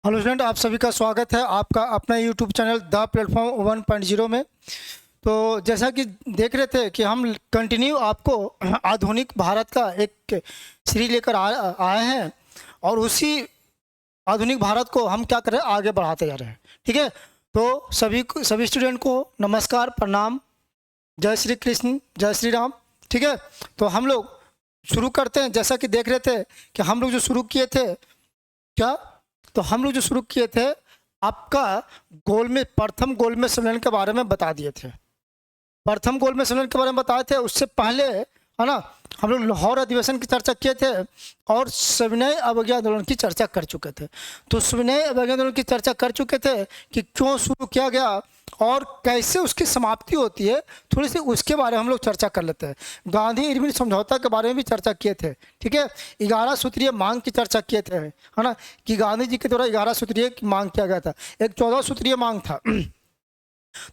Hello student, आप सभी का स्वागत है आपका अपना यूट्यूब चैनल द प्लेटफॉर्म 1.0 में। तो जैसा कि देख रहे थे कि हम कंटिन्यू आपको आधुनिक भारत का एक सीरीज लेकर आए हैं और उसी आधुनिक भारत को हम क्या कर रहे हैं, आगे बढ़ाते जा रहे हैं। ठीक है, तो सभी स्टूडेंट को नमस्कार, प्रणाम, जय श्री कृष्ण, जय श्री राम। ठीक है, तो हम लोग शुरू करते हैं। जैसा कि देख रहे थे कि हम लोग जो शुरू किए थे क्या तो हम लोग जो शुरू किए थे आपका प्रथम गोलमेज सम्मेलन के बारे में बता दिए थे। प्रथम गोलमेज सम्मेलन के बारे में बताए थे। उससे पहले है ना, हम लोग लाहौर अधिवेशन की चर्चा किए थे और सविनय अवज्ञा आंदोलन की चर्चा कर चुके थे। तो सविनय अवज्ञा आंदोलन की चर्चा कर चुके थे कि क्यों शुरू किया गया और कैसे उसकी समाप्ति होती है, थोड़ी सी उसके बारे में हम लोग चर्चा कर लेते हैं। गांधी इरविन समझौता के बारे में भी चर्चा किए थे। ठीक है, 11 सूत्रीय मांग की चर्चा किए थे, है ना, कि गांधी जी के द्वारा 11 सूत्रीय की मांग किया गया था। एक 14 सूत्रीय मांग था।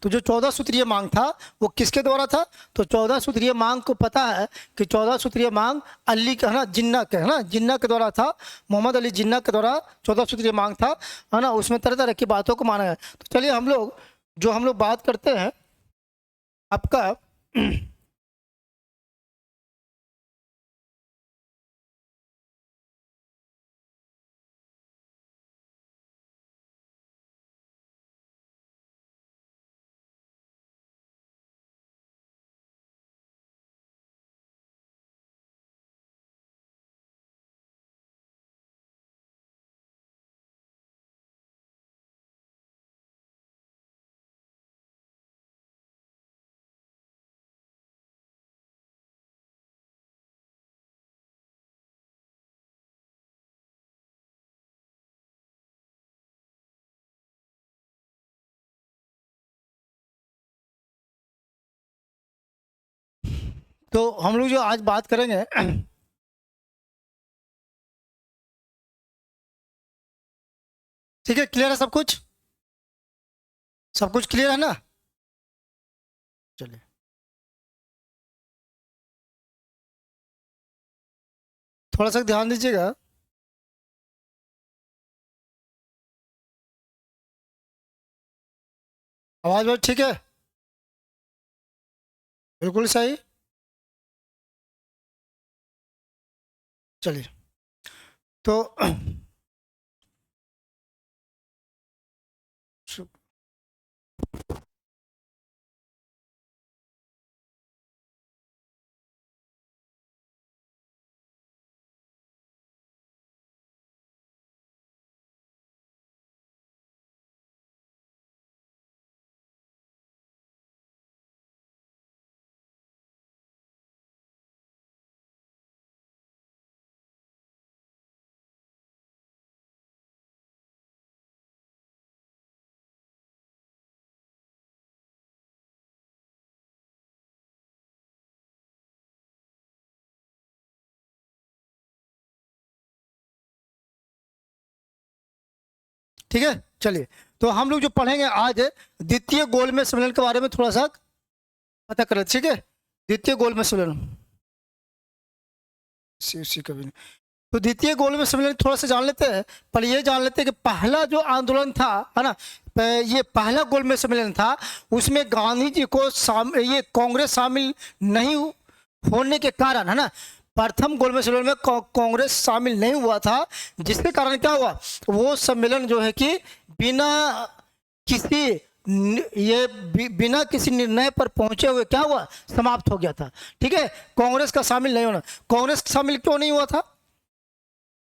तो जो 14 सूत्रीय मांग था वो किसके द्वारा था? तो 14 सूत्रीय मांग को पता है कि 14 सूत्रीय मांग अली का, है ना, जिन्ना के, है ना, जिन्ना के द्वारा था। मोहम्मद अली जिन्ना के द्वारा 14 सूत्रीय मांग था, है ना। उसमें तरह तरह की बातों को माना है। तो चलिए हम लोग बात करते हैं आपका तो हम लोग जो आज बात करेंगे ठीक है, क्लियर है सब कुछ? सब कुछ क्लियर है ना? चलिए, थोड़ा सा ध्यान दीजिएगा। आवाज बहुत ठीक है, बिल्कुल सही। चलिए, तो ठीक है, चलिए, तो हम लोग जो पढ़ेंगे आज द्वितीय गोलमेज सम्मेलन के बारे में थोड़ा सा पता करें। ठीक है, द्वितीय गोलमेज सम्मेलन सी कभी नहीं। तो द्वितीय गोलमेज सम्मेलन थोड़ा सा जान लेते हैं। पर ये जान लेते हैं कि पहला जो आंदोलन था, है ना, ये पहला गोलमेज सम्मेलन था, उसमें गांधी जी को ये कांग्रेस शामिल नहीं होने के कारण, है ना, प्रथम गोलमेज सम्मेलन में कांग्रेस शामिल नहीं हुआ था। जिसके कारण क्या हुआ, वो सम्मेलन जो है कि बिना किसी बिना किसी निर्णय पर पहुंचे हुए क्या हुआ, समाप्त हो गया था। ठीक है, कांग्रेस का शामिल नहीं होना। कांग्रेस शामिल क्यों नहीं हुआ था?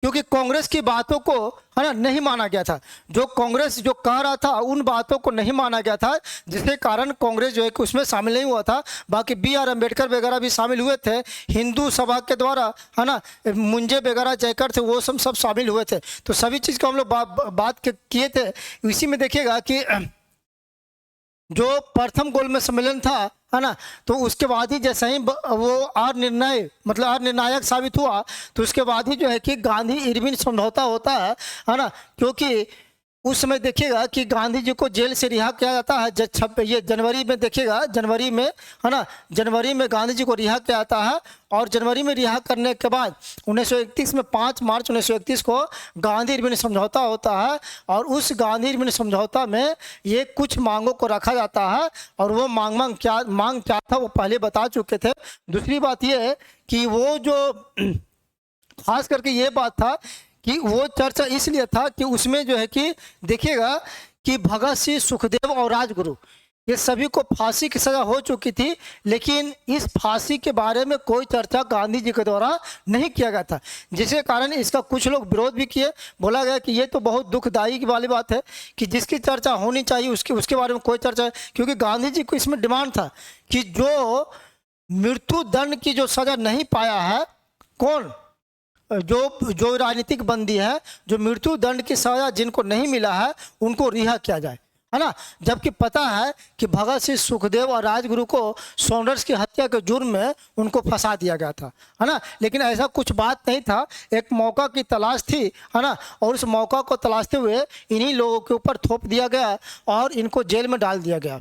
क्योंकि कांग्रेस की बातों को, है ना, नहीं माना गया था। जो कांग्रेस जो कह रहा था उन बातों को नहीं माना गया था, जिसके कारण कांग्रेस जो है कि उसमें शामिल नहीं हुआ था। बाकी बी आर अम्बेडकर वगैरह भी शामिल हुए थे हिंदू सभा के द्वारा, है ना। मुंजे वगैरह जयकर थे, वो सब शामिल हुए थे। तो सभी चीज़ को हम लोग बात किए थे। इसी में देखिएगा कि जो प्रथम गोलमेज सम्मेलन था, है ना, तो उसके बाद ही जैसे ही वो अनिर्णायक साबित हुआ, तो उसके बाद ही जो है कि गांधी इरविन समझौता होता है ना। क्योंकि उस समय देखिएगा कि गांधी जी को जेल से रिहा किया जाता है। ये जनवरी में देखिएगा, जनवरी में, है ना, जनवरी में गांधी जी को रिहा किया जाता है। और जनवरी में रिहा करने के बाद 1931 में 5 मार्च 1931 को गांधी इरविन समझौता होता है। और उस गांधी इरविन समझौता में ये कुछ मांगों को रखा जाता है। और वो मांग क्या था वो पहले बता चुके थे। दूसरी बात ये है कि वो जो खास करके ये बात था कि वो चर्चा इसलिए था कि उसमें जो है कि देखिएगा कि भगत सिंह, सुखदेव और राजगुरु ये सभी को फांसी की सजा हो चुकी थी, लेकिन इस फांसी के बारे में कोई चर्चा गांधी जी के द्वारा नहीं किया गया था, जिसके कारण इसका कुछ लोग विरोध भी किए। बोला गया कि ये तो बहुत दुखदायी वाली बात है कि जिसकी चर्चा होनी चाहिए उसके बारे में कोई चर्चा है। क्योंकि गांधी जी को इसमें डिमांड था कि जो मृत्यु दंड की जो सजा नहीं पाया है, कौन, जो राजनीतिक बंदी है, जो मृत्यु दंड की सजा जिनको नहीं मिला है उनको रिहा किया जाए, है ना। जबकि पता है कि भगत सिंह, सुखदेव और राजगुरु को सॉन्डर्स की हत्या के जुर्म में उनको फंसा दिया गया था, है ना। लेकिन ऐसा कुछ बात नहीं था, एक मौका की तलाश थी, है ना। और उस मौका को तलाशते हुए इन्हीं लोगों के ऊपर थोप दिया गया और इनको जेल में डाल दिया गया।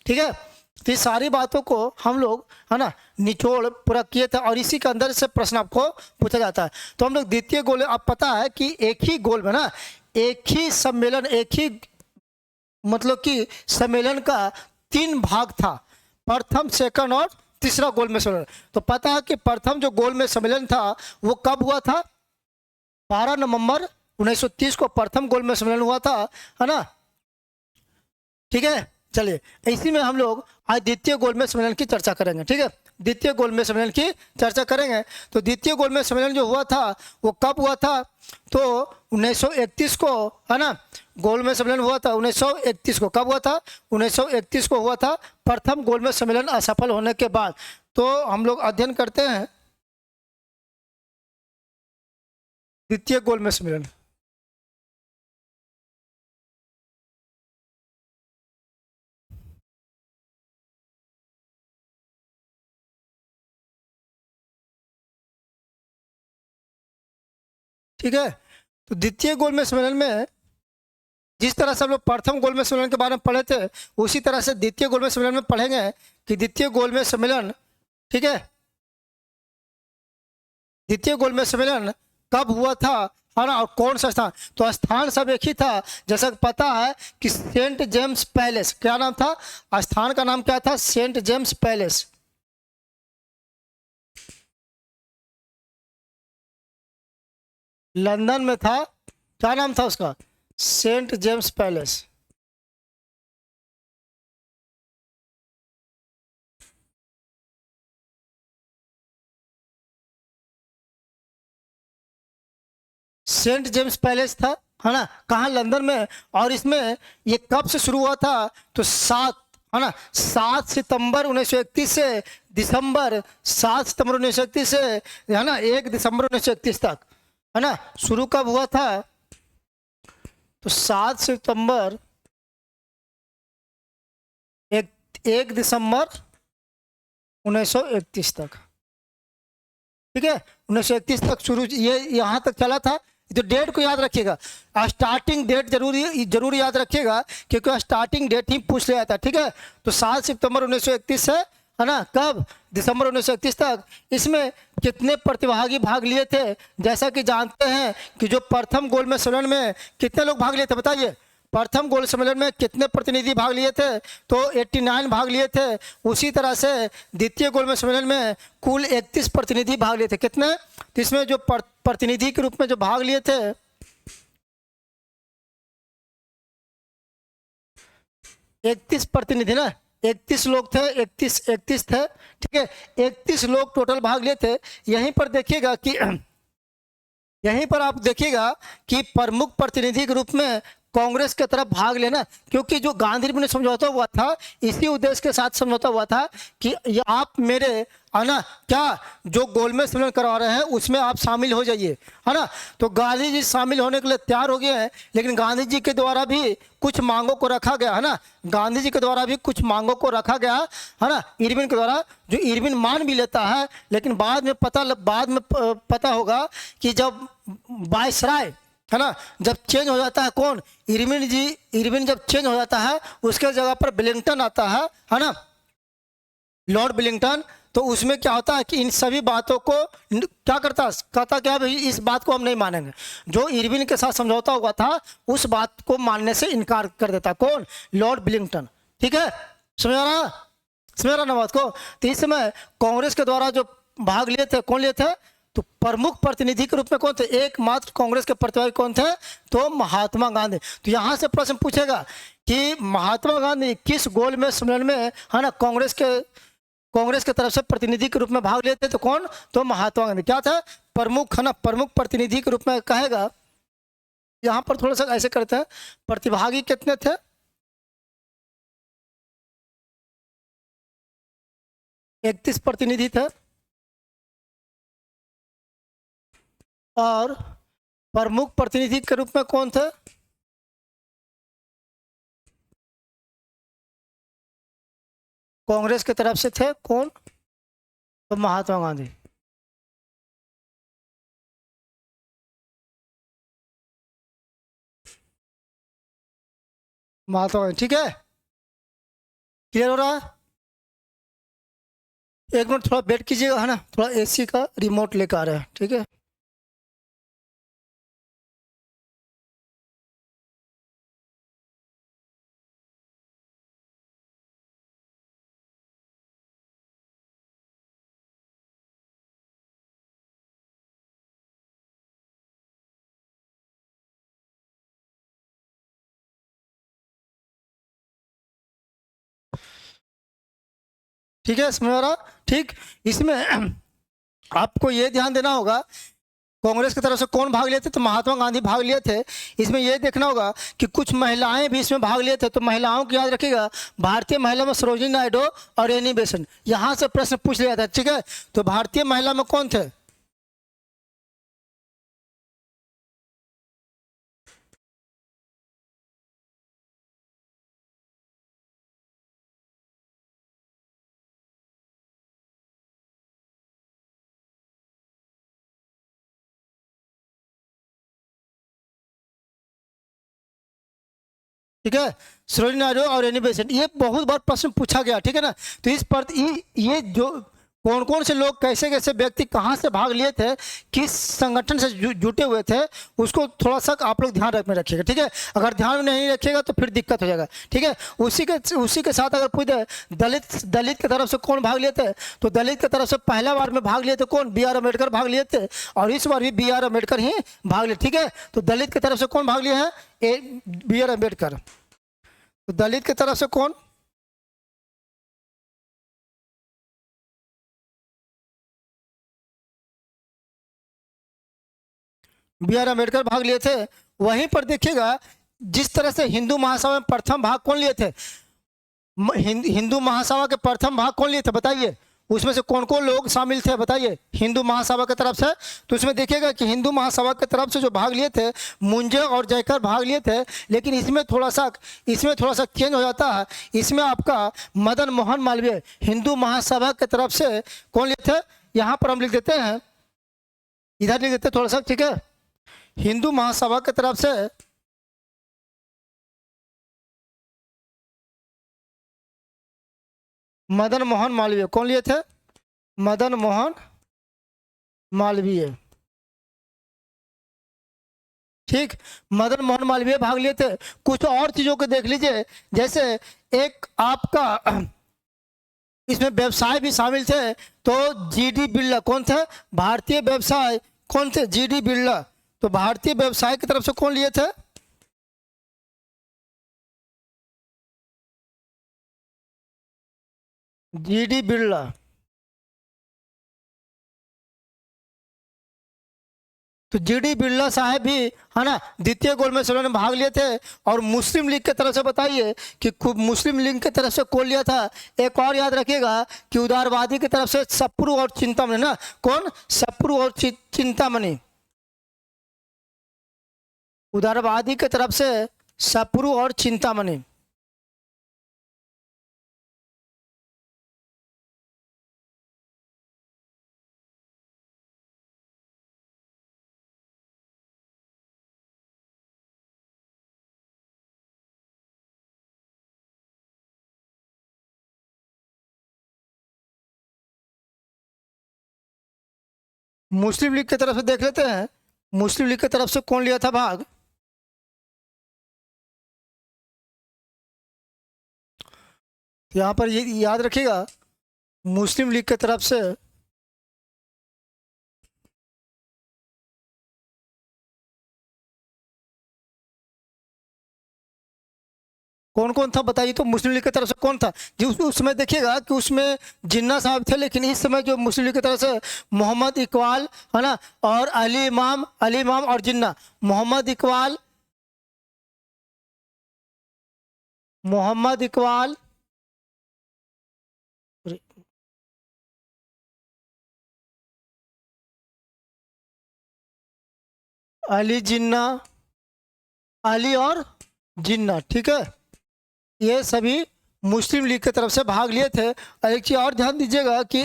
ठीक है, तो ये सारी बातों को हम लोग, है ना, निचोड़ पूरा किए थे। और इसी के अंदर से प्रश्न आपको पूछा जाता है। तो हम लोग द्वितीय गोल, अब पता है कि एक ही गोल में ना, एक ही सम्मेलन, एक ही मतलब कि सम्मेलन का 3 भाग था, प्रथम, सेकंड और तीसरा गोल में सम्मेलन। तो पता है कि प्रथम जो गोल में सम्मेलन था वो कब हुआ था? 12 नवंबर 1930 को प्रथम गोल में सम्मेलन हुआ था, है ना। ठीक है, चलिए इसी में हम लोग आज द्वितीय गोल में सम्मेलन की चर्चा करेंगे। ठीक है, द्वितीय गोल में सम्मेलन की चर्चा करेंगे। तो द्वितीय गोल में सम्मेलन जो हुआ था वो कब हुआ था? तो 1931 को, है ना, गोल में सम्मेलन हुआ था 1931 को। कब हुआ था? 1931 को हुआ था, प्रथम गोल में सम्मेलन असफल होने के बाद। तो हम लोग अध्ययन करते हैं द्वितीय गोल में सम्मेलन। ठीक है, तो द्वितीय गोल में सम्मेलन में जिस तरह से हम लोग प्रथम गोल में सम्मेलन के बारे में पढ़े थे, उसी तरह से द्वितीय गोल में सम्मेलन में पढ़ेंगे कि द्वितीय गोल में सम्मेलन, ठीक है, द्वितीय गोल में सम्मेलन कब हुआ था, है ना, और कौन सा स्थान। तो स्थान सब एक ही था, जैसा पता है कि सेंट जेम्स पैलेस। क्या नाम था? स्थान का नाम क्या था? Saint James palace. लंदन में था। क्या नाम था उसका? Saint James Palace. Saint James Palace था, है ना, कहाँ? लंदन में। और इसमें ये कब से शुरू हुआ था? तो 7, है ना, 7 सितंबर 1931 से दिसंबर 7 सितंबर 1931 से, है ना, 1 दिसंबर 1931 तक, है ना। शुरू कब हुआ था? तो 7 सितंबर 1 दिसंबर 1931 तक। ठीक है, 1931 तक शुरू, ये यहाँ तक चला था। तो डेट को याद रखिएगा, स्टार्टिंग डेट जरूर याद रखिएगा, क्योंकि स्टार्टिंग डेट ही पूछ लिया था। ठीक है, तो 7 सितंबर 1931 से, है ना, कब? दिसंबर 1931 तक। इसमें कितने प्रतिभागी भाग लिए थे? जैसा कि जानते हैं कि जो प्रथम गोल में सम्मेलन में कितने लोग भाग लिए थे, बताइए। प्रथम गोल सम्मेलन में कितने प्रतिनिधि भाग लिए थे? तो 89 भाग लिए थे। उसी तरह से द्वितीय गोल में सम्मेलन में कुल 31 प्रतिनिधि भाग लिए थे। कितने? तो इसमें जो प्रतिनिधि के रूप में जो भाग लिए थे, 31 प्रतिनिधि ना, 31 लोग थे, 31 थे। ठीक है, 31 लोग टोटल भाग लिए थे। यहीं पर देखिएगा कि यहीं पर आप देखिएगा कि प्रमुख प्रतिनिधि के रूप में कांग्रेस की तरफ भाग लेना, क्योंकि जो गांधी ने समझौता हुआ था इसी उद्देश्य के साथ समझौता हुआ था कि ये आप मेरे, है ना, क्या जो गोल में सम्मेलन करवा रहे हैं उसमें आप शामिल हो जाइए, है ना। तो गांधी जी शामिल होने के लिए तैयार हो गए हैं, लेकिन गांधी जी के द्वारा भी कुछ मांगों को रखा गया, है ना। गांधी जी के द्वारा भी कुछ मांगों को रखा गया, है ना, इरविन के द्वारा, जो इरविन मान भी लेता है। लेकिन बाद में पता होगा कि जब वायसराय है ना। जब चेंज हो जाता है कौन, इरविन जी, इरविन जब चेंज हो जाता है उसके जगह पर विलिंगटन आता है ना, लॉर्ड विलिंगटन। तो उसमें क्या होता है कि इन सभी बातों को क्या करता, कहता क्या भाई इस बात को हम नहीं मानेंगे। जो इरविन के साथ समझौता हुआ था उस बात को मानने से इनकार कर देता कौन, लॉर्ड विलिंगटन। ठीक है, समझ आ रहा, समझ आ रहा ना बात को। तो इस समय कांग्रेस के द्वारा जो भाग लिए थे, कौन लिए थे, तो प्रमुख प्रतिनिधि के रूप में कौन थे, एकमात्र कांग्रेस के प्रतिनिधि कौन थे, तो महात्मा गांधी। तो यहां से प्रश्न पूछेगा कि महात्मा गांधी किस गोलमेज सम्मेलन में, है ना, कांग्रेस के तरफ से प्रतिनिधि के रूप में भाग लेते, तो कौन, तो महात्मा गांधी क्या था, प्रमुख, है ना, प्रमुख प्रतिनिधि के रूप में कहेगा। यहां पर थोड़ा सा ऐसे करते हैं, प्रतिभागी कितने थे, 31 प्रतिनिधि थे। और प्रमुख प्रतिनिधि के रूप में कौन थे, कांग्रेस की तरफ से थे कौन, तो महात्मा गांधी। महात्मा गांधी, ठीक है, क्लियर हो रहा है। एक मिनट थोड़ा वेट कीजिएगा, है ना, थोड़ा एसी का रिमोट लेकर आ रहे हैं, ठीक है। ठीक है, समझ आ रहा, ठीक। इसमें आपको ये ध्यान देना होगा, कांग्रेस की तरफ से कौन भाग लिए थे, तो महात्मा गांधी भाग लिए थे। इसमें यह देखना होगा कि कुछ महिलाएं भी इसमें भाग लिए थे, तो महिलाओं को याद रखिएगा, भारतीय महिला में सरोजिनी नायडू और एनी बेसेंट, यहां से प्रश्न पूछ लिया था, ठीक है। तो भारतीय महिला में कौन थे, ठीक है, सरोजिनी नायडू और एनी बेसेंट, ये बहुत बार प्रश्न पूछा गया, ठीक है ना। तो इस पर ये जो कौन कौन से लोग, कैसे कैसे व्यक्ति कहाँ से भाग लिए थे, किस संगठन से जुटे हुए थे, उसको थोड़ा सा आप लोग ध्यान में रखिएगा, ठीक है। अगर ध्यान में नहीं रखिएगा तो फिर दिक्कत हो जाएगा, ठीक है। उसी के साथ अगर पूछे दलित दलित की तरफ से कौन भाग लिए थे, तो दलित की तरफ से पहला बार में भाग लिए थे कौन, B.R. अम्बेडकर भाग लिए थे, और इस बार भी B.R. अम्बेडकर ही भाग लिए, ठीक है। तो दलित की तरफ से कौन भाग लिए हैं, B.R. अम्बेडकर। तो दलित की तरफ से कौन, B.R. अम्बेडकर भाग लिए थे। वहीं पर देखिएगा, जिस तरह से हिंदू महासभा में प्रथम भाग कौन लिए थे, हिंदू महासभा के प्रथम भाग कौन लिए थे बताइए, उसमें से कौन कौन लोग शामिल थे बताइए, हिंदू महासभा की तरफ से। तो उसमें देखिएगा कि हिंदू महासभा की तरफ से जो भाग लिए थे, मुंजे और जयकर भाग लिए थे। लेकिन इसमें थोड़ा सा चेंज हो जाता है। इसमें आपका मदन मोहन मालवीय हिंदू महासभा की तरफ से कौन लिए थे, यहाँ पर हम लिख देते हैं, इधर लिख देते हैं थोड़ा सा, ठीक है। हिंदू महासभा की तरफ से मदन मोहन मालवीय कौन लिए थे, मदन मोहन मालवीय, ठीक। मदन मोहन मालवीय भाग लिए थे। कुछ और चीजों को देख लीजिए, जैसे एक आपका इसमें व्यवसाय भी शामिल थे। तो G.D. बिरला कौन थे, भारतीय व्यवसाय कौन थे, G.D. बिरला। तो भारतीय व्यवसाय की तरफ से कौन लिए थे, G.D. बिरला। तो G.D. बिरला साहब भी, है ना, द्वितीय गोलमेज सम्मेलन में भाग लिए थे। और मुस्लिम लीग की तरफ से बताइए कि खूब मुस्लिम लीग की तरफ से कौन लिया था। एक और याद रखिएगा कि उदारवादी की तरफ से सप्रू और चिंतामणि, ना, कौन, सप्रू और चिंतामणि, उदारवादी की तरफ से सप्रू और चिंतामणि। मुस्लिम लीग की तरफ से देख लेते हैं, मुस्लिम लीग की तरफ से कौन लिया था भाग। यहाँ पर ये याद रखिएगा, मुस्लिम लीग की तरफ से कौन कौन था बताइए। तो मुस्लिम लीग की तरफ से कौन था जी? उस समय देखिएगा कि उसमें जिन्ना साहब थे, लेकिन इस समय जो मुस्लिम लीग की तरफ से मोहम्मद इकबाल है ना, और अली इमाम और जिन्ना। मोहम्मद इकबाल, मोहम्मद इकबाल, अली जिन्ना, अली और जिन्ना, ठीक है, ये सभी मुस्लिम लीग की तरफ से भाग लिए थे। और एक चीज़ और ध्यान दीजिएगा कि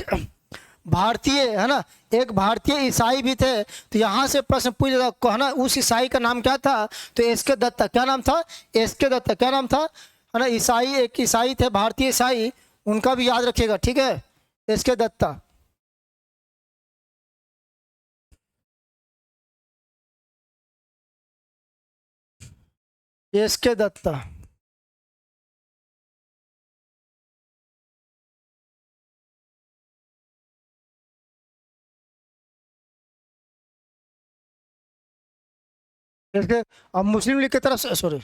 भारतीय है ना, एक भारतीय ईसाई भी थे। तो यहाँ से प्रश्न पूछ है ना, उस ईसाई का नाम क्या था? तो एस के दत्ता। क्या नाम था? एस के दत्ता। क्या नाम था? है ना, ईसाई, एक ईसाई थे, भारतीय ईसाई, उनका भी याद रखिएगा, ठीक है, एस के दत्ता। एस के दत्ता। इसके अब मुस्लिम लीग की तरफ से, सॉरी,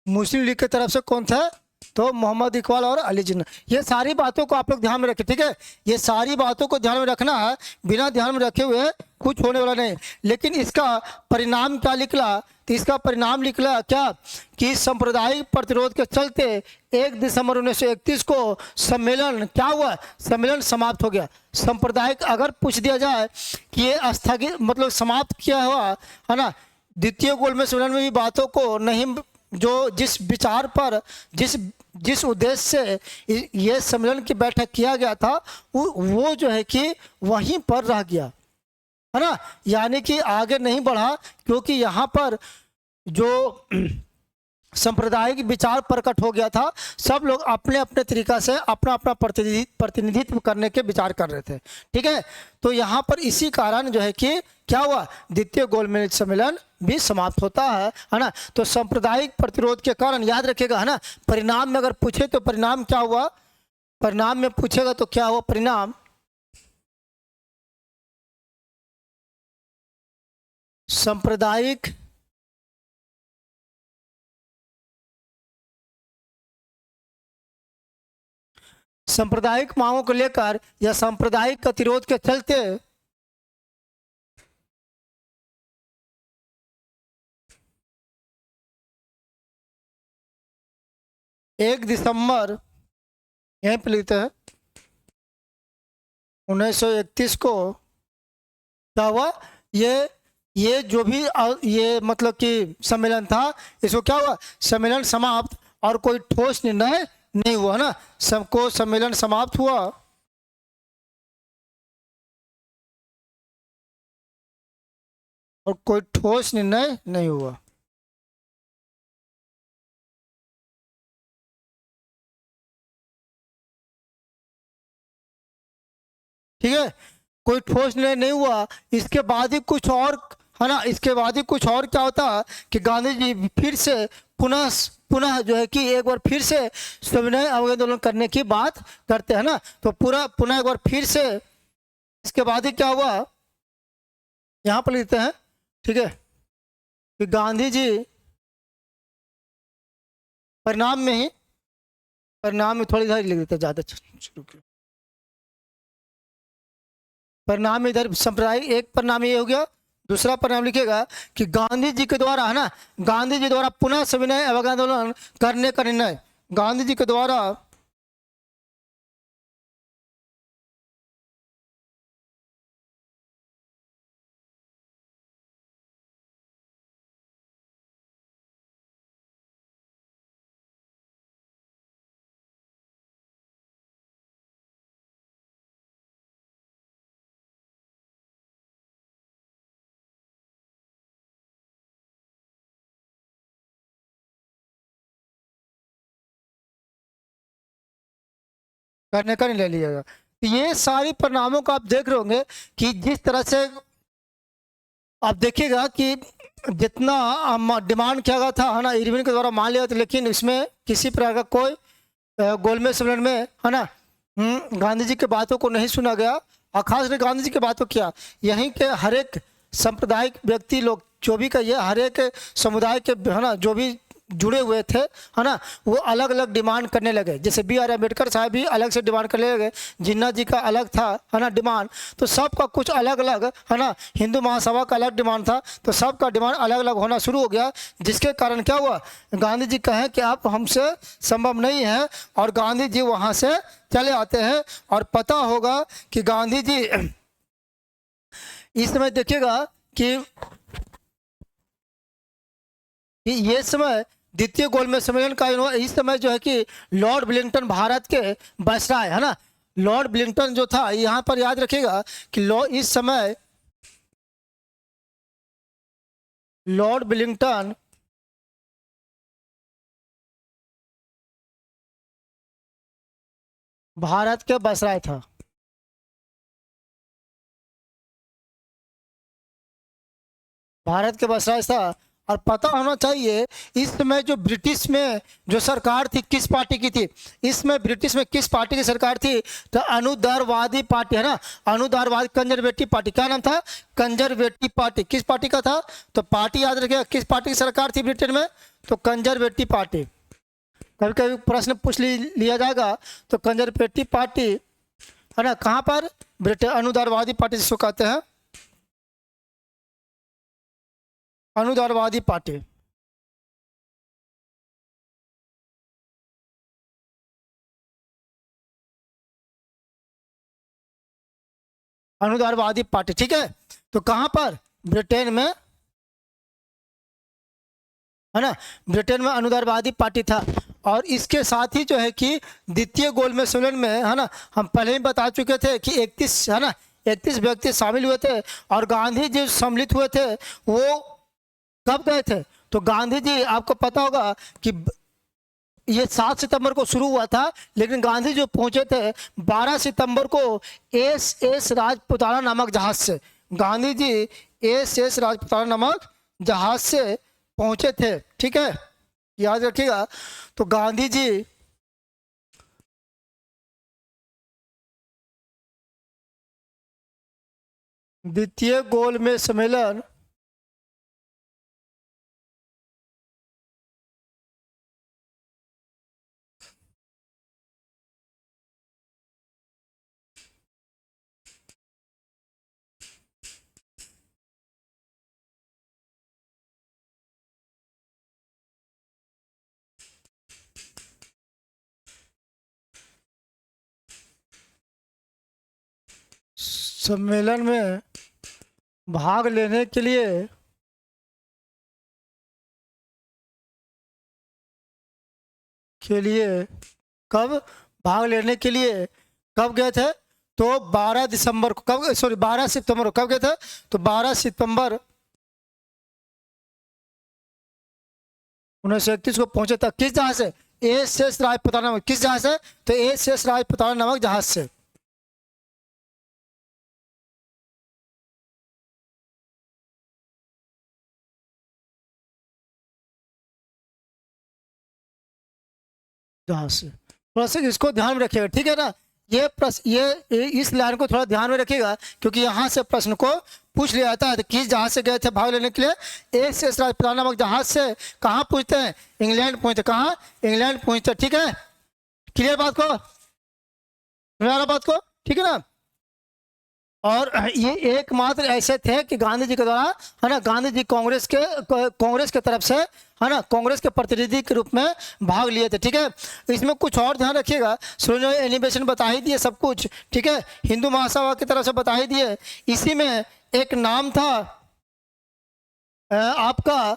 मुस्लिम लीग की तरफ से कौन था? तो मोहम्मद इकबाल और अली जिन्ना। ये सारी बातों को आप लोग ध्यान में रखें, ठीक है, ये सारी बातों को ध्यान में रखना है, बिना ध्यान में रखे हुए कुछ होने वाला नहीं। लेकिन इसका परिणाम क्या निकला? तो इसका परिणाम निकला क्या कि सांप्रदायिक प्रतिरोध के चलते 1 दिसंबर 1931 को सम्मेलन क्या हुआ? सम्मेलन समाप्त हो गया। सांप्रदायिक अगर पूछ दिया जाए कि ये स्थगित मतलब समाप्त किया हुआ है ना, द्वितीय गोलमेज सम्मेलन में भी बातों को नहीं, जो जिस विचार पर, जिस जिस उद्देश्य से ये सम्मेलन की बैठक किया गया था, वो जो है कि वहीं पर रह गया, है ना, यानी कि आगे नहीं बढ़ा, क्योंकि यहाँ पर जो सांप्रदायिक विचार प्रकट हो गया था। सब लोग अपने अपने तरीका से अपना अपना प्रतिनिधित्व करने के विचार कर रहे थे, ठीक है। तो यहाँ पर इसी कारण जो है कि क्या हुआ, द्वितीय गोलमेज सम्मेलन भी समाप्त होता है ना। तो सांप्रदायिक प्रतिरोध के कारण याद रखिएगा, है ना, परिणाम में अगर पूछे तो परिणाम क्या हुआ, परिणाम में पूछेगा तो क्या हुआ परिणाम? सांप्रदायिक सांप्रदायिक मांगों को लेकर या सांप्रदायिक गतिरोध के चलते 1 दिसंबर, यहीं पे लिखते हैं, 1931 को क्या हुआ, ये जो भी ये मतलब कि सम्मेलन था, इसको क्या हुआ, सम्मेलन समाप्त, और कोई ठोस निर्णय नहीं हुआ ना, सबको सम्मेलन समाप्त हुआ और कोई ठोस निर्णय नहीं हुआ। ठीक है, कोई ठोस निर्णय नहीं हुआ। इसके बाद ही कुछ और, है ना, इसके बाद ही कुछ और क्या होता कि गांधी जी फिर से पुनः पुनः जो है कि एक बार फिर से सविनय आंदोलन करने की बात करते हैं ना। तो पूरा पुनः एक बार फिर से, इसके बाद ही क्या हुआ, यहाँ पर लिखते हैं, ठीक है, कि गांधी जी परिणाम में ही, परिणाम में थोड़ी इधर लिख देते हैं, ज्यादा शुरू किया, परिणाम इधर संप्रदाय, एक परिणाम ये हो गया। दूसरा परिणाम लिखिएगा कि गांधी जी के द्वारा, है ना, गांधी जी द्वारा पुनः सविनय अवज्ञा आंदोलन करने का निर्णय, गांधी जी के द्वारा करने का निर्णय लिया गया। ये सारी परिणामों को आप देख रहे होंगे कि जिस तरह से आप देखिएगा कि जितना डिमांड किया गया था, है ना, इरविन के द्वारा मान लिया था, लेकिन इसमें किसी प्रकार का कोई गोलमेज सम्मेलन में, है ना, गांधी जी की बातों को नहीं सुना गया। और खासकर गांधी जी की बातों किया, यहीं के हर एक सांप्रदायिक व्यक्ति लोग जो भी कहिए, हर एक समुदाय के, है ना, जो भी जुड़े हुए थे, है ना, वो अलग अलग डिमांड करने लगे। जैसे B.R. अम्बेडकर साहब भी अलग से डिमांड करने लगे, जिन्ना जी का अलग था, है ना, डिमांड। तो सबका कुछ अलग अलग, है ना, हिंदू महासभा का अलग डिमांड था, तो सबका डिमांड अलग अलग होना शुरू हो गया। जिसके कारण क्या हुआ, गांधी जी कहें कि आप हमसे संभव नहीं है, और गांधी जी वहाँ से चले आते हैं। और पता होगा कि गांधी जी इस समय देखिएगा कि ये समय द्वितीय गोलमेज सम्मेलन का इस समय जो है कि लॉर्ड विलिंगटन भारत के वायसराय, है ना, लॉर्ड विलिंगटन जो था, यहाँ पर याद रखिएगा कि इस समय लॉर्ड विलिंगटन भारत के वायसराय था। भारत के वायसराय था। और पता होना चाहिए इस समय जो ब्रिटिश में जो सरकार थी, किस पार्टी की थी, इसमें ब्रिटिश में किस पार्टी की सरकार थी, तो अनुदारवादी पार्टी, है ना, अनुदारवादी कंजर्वेटिव पार्टी। क्या नाम था, कंजर्वेटिव पार्टी। किस पार्टी का था, तो पार्टी याद रखिएगा, किस पार्टी की सरकार थी ब्रिटेन में, तो कंजर्वेटिव पार्टी। कभी कभी प्रश्न पूछ लिया जाएगा, तो कंजर्वेटिव पार्टी, है ना, कहाँ पर, ब्रिटेन। अनुदारवादी पार्टी जिसको कहते हैं, अनुदारवादी पार्टी। अनुदारवादी पार्टी, ठीक है। तो कहां पर, ब्रिटेन में, है ना, ब्रिटेन में अनुदारवादी पार्टी था। और इसके साथ ही जो है कि द्वितीय गोलमेज सम्मेलन में, है ना, हम पहले ही बता चुके थे कि 31, है ना, 31 व्यक्ति शामिल हुए थे। और गांधी जी सम्मिलित हुए थे, वो कब गए थे, तो गांधी जी आपको पता होगा कि ये 7 सितंबर को शुरू हुआ था, लेकिन गांधी जो पहुंचे थे 12 सितंबर को SS राजपुताना नामक जहाज से। गांधी जी SS राजपुताना नामक जहाज से पहुंचे थे, ठीक है, याद रखिएगा। तो गांधी जी द्वितीय गोलमेज सम्मेलन सम्मेलन में भाग लेने के लिए कब भाग लेने के लिए कब गए थे, तो 12 दिसंबर को, कब, सॉरी 12 सितंबर को कब गए थे, तो 12 सितंबर 1931 को पहुंचे था। किस जहाज से, SS राजपुताना नामक, किस जहाज से, तो SS राजपुताना नामक जहाज से। जहाज से, थोड़ा सा इसको ध्यान में रखिएगा, ठीक है ना। ये प्रश्न, ये इस लाइन को थोड़ा ध्यान में रखिएगा, क्योंकि यहाँ से प्रश्न को पूछ लिया जाता है। तो किस जहाज से गए थे भाग लेने के लिए, SS राजपुताना नामक जहाज से। कहाँ पूछते हैं, इंग्लैंड पहुंचते, कहाँ, इंग्लैंड पहुंचते, ठीक है। क्लियर बात को, बात को, ठीक है ना। और ये एकमात्र ऐसे थे कि गांधी जी के द्वारा, है ना, गांधी जी कांग्रेस के तरफ से, है ना, कांग्रेस के प्रतिनिधि के रूप में भाग लिए थे, ठीक है। इसमें कुछ और ध्यान रखिएगा, सुनो, एनिमेशन बता ही दिए सब कुछ, ठीक है, हिंदू महासभा की तरफ से बता ही दिए। इसी में एक नाम था आपका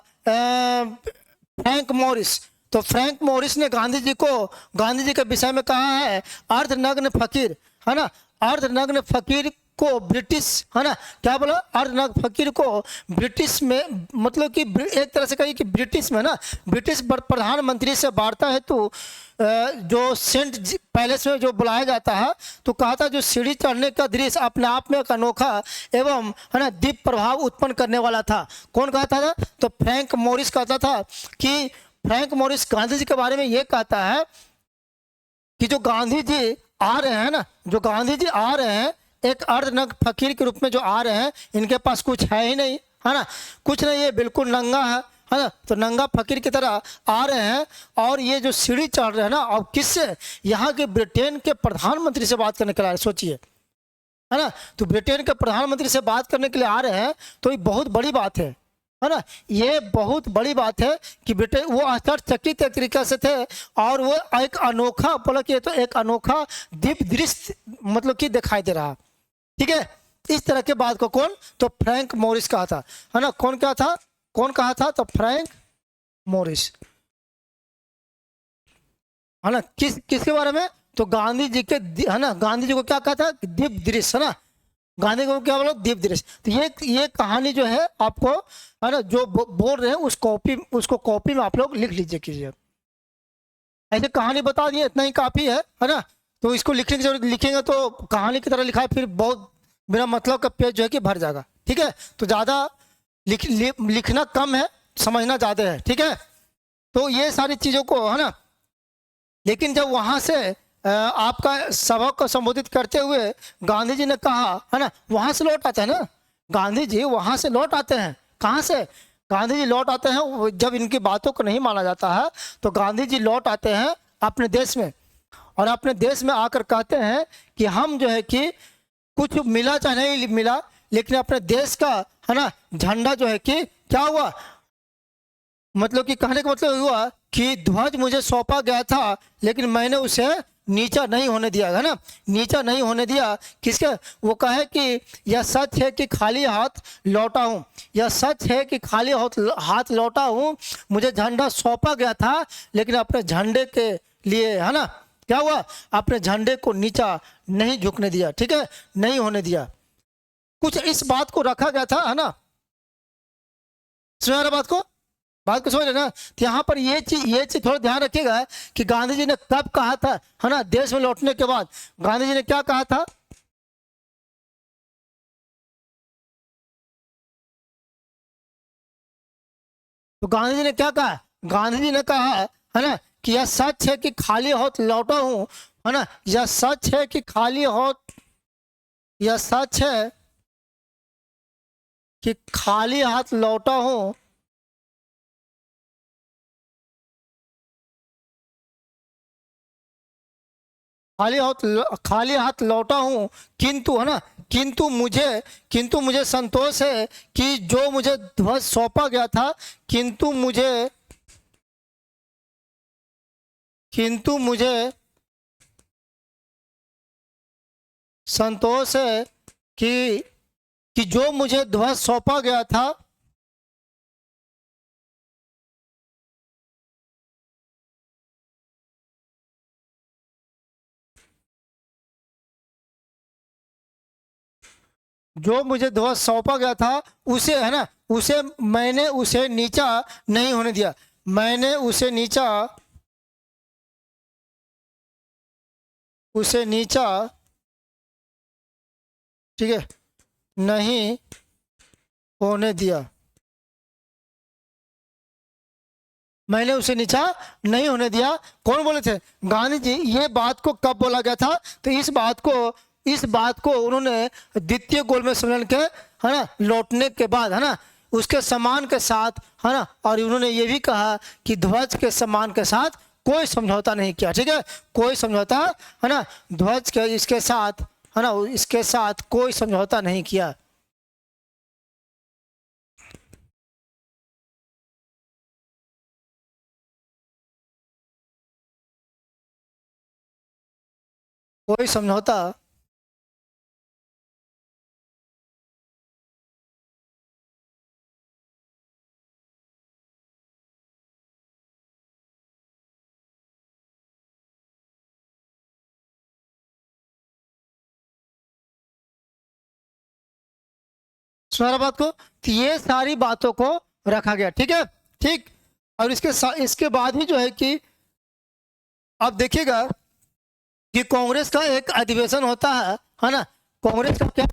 फ्रैंक मॉरिस। तो फ्रैंक मॉरिस ने गांधी जी के विषय में कहा है, अर्धनग्न फकीर, है ना, अर्धनग्न फकीर को ब्रिटिश, है ना, क्या बोला, अर्धनग्न फकीर को ब्रिटिश में, मतलब कि एक तरह से कहिए कि ब्रिटिश में ना, ब्रिटिश प्रधानमंत्री से वार्ता हेतु जो सेंट पैलेस में जो बुलाया जाता है, तो कहा था जो सीढ़ी चढ़ने का दृश्य अपने आप में एक अनोखा एवं, है ना, दिव्य प्रभाव उत्पन्न करने वाला था। कौन कहता था? तो फ्रैंक मोरिस कहता था कि फ्रैंक मोरिस गांधी जी के बारे में ये कहता है कि जो गांधी जी आ रहे हैं ना, जो गांधी जी आ रहे हैं एक अर्धनग्न फकीर के रूप में जो आ रहे हैं, इनके पास कुछ है ही नहीं, है ना, कुछ नहीं, ये बिल्कुल नंगा है ना, तो नंगा फकीर की तरह आ रहे हैं। और ये जो सीढ़ी चढ़ रहे हैं ना, अब किससे? यहाँ के ब्रिटेन के प्रधानमंत्री से बात करने के लिए, सोचिए, है ना, तो ब्रिटेन के प्रधानमंत्री से बात करने के लिए आ रहे हैं, तो ये बहुत बड़ी बात है ना, ये बहुत बड़ी बात है कि ब्रिटेन, वो आश्चर्यचकित एक तरीके से थे, और वो एक अनोखा, बोला कि तो एक अनोखा दिव्य दृश्य मतलब कि दिखाई दे रहा, ठीक है। इस तरह के बात को कौन? तो फ्रैंक मोरिस कहा था, है ना, कौन कहा था? कौन कहा था? तो फ्रैंक मोरिस, है ना, किसके बारे में? तो गांधी जी के, है ना, गांधी जी को क्या कहा था? दिव्य दृश्य, है ना, गांधी को क्या बोला? दिव्य दृश्य। तो ये कहानी जो है आपको, है ना, जो बोल रहे हैं उसको कॉपी में आप लोग लिख लीजिए कीजिए। ऐसे कहानी बता दिए, इतना ही काफी है ना, तो इसको लिखने की जरूरत, लिखेंगे तो कहानी की तरह लिखा है, फिर बहुत बिना मतलब का पेज जो है कि भर जाएगा, ठीक है। तो ज्यादा लिखना कम है, समझना ज्यादा है, ठीक है। तो ये सारी चीजों को, है ना, लेकिन जब वहां से आपका सभा को संबोधित करते हुए गांधी जी ने कहा, है ना, वहां से लौट आते हैं ना, गांधी जी वहां से लौट आते हैं। कहाँ से गांधी जी लौट आते हैं? जब इनकी बातों को नहीं माना जाता है, तो गांधी जी लौट आते हैं अपने देश में, और अपने देश में आकर कहते हैं कि हम जो है कि कुछ मिला चाहे नहीं मिला, लेकिन अपने देश का, है ना, झंडा जो है कि क्या हुआ, मतलब कि कहने का मतलब हुआ कि ध्वज मुझे सौंपा गया था, लेकिन मैंने उसे नीचा नहीं होने दिया, है ना, नीचा नहीं होने दिया। किसके? वो कहे कि यह सच है कि खाली हाथ लौटा हूँ, यह सच है कि खाली हाथ लौटा हूँ, मुझे झंडा सौंपा गया था, लेकिन अपने झंडे के लिए, है ना, क्या हुआ, अपने झंडे को नीचा नहीं झुकने दिया, ठीक है, नहीं होने दिया। कुछ इस बात को रखा गया था, है ना, सुना बात को समझ रहे ना। तो यहाँ पर ये चीज थोड़ा ध्यान रखिएगा कि गांधी जी ने कब कहा था, है ना, देश में लौटने के बाद गांधी जी ने क्या कहा था? तो गांधी जी ने क्या कहा? गांधी जी ने कहा, है ना, कि यह सच है कि खाली हाथ लौटा हूं, है ना, यह सच है कि खाली हाथ, यह सच है कि खाली हाथ लौटा हूं, खाली हाथ लौटा हूं, किंतु, है ना, किंतु मुझे संतोष है कि जो मुझे ध्वज सौंपा गया था, किंतु मुझे किंतु मुझे संतोष है कि जो मुझे ध्वज सौंपा गया था, जो मुझे ध्वज सौंपा गया था, उसे, है ना, मैंने उसे नीचा नहीं होने दिया, मैंने उसे नीचा, ठीक है, नहीं होने दिया, मैंने उसे नीचा नहीं होने दिया। कौन बोले थे? गांधी जी। ये बात को कब बोला गया था? तो इस बात को उन्होंने द्वितीय गोलमेज सम्मेलन के, है ना, लौटने के बाद, है ना, उसके सम्मान के साथ, है ना, और उन्होंने ये भी कहा कि ध्वज के सम्मान के साथ कोई समझौता नहीं किया, ठीक है, कोई समझौता, है ना, ध्वज के इसके साथ, है ना, इसके साथ कोई समझौता नहीं किया। कोई समझौता सुना बात को, तो ये सारी बातों को रखा गया, ठीक है, ठीक। और इसके बाद ही जो है कि आप देखिएगा कि कांग्रेस का एक अधिवेशन होता है ना, कांग्रेस का क्या,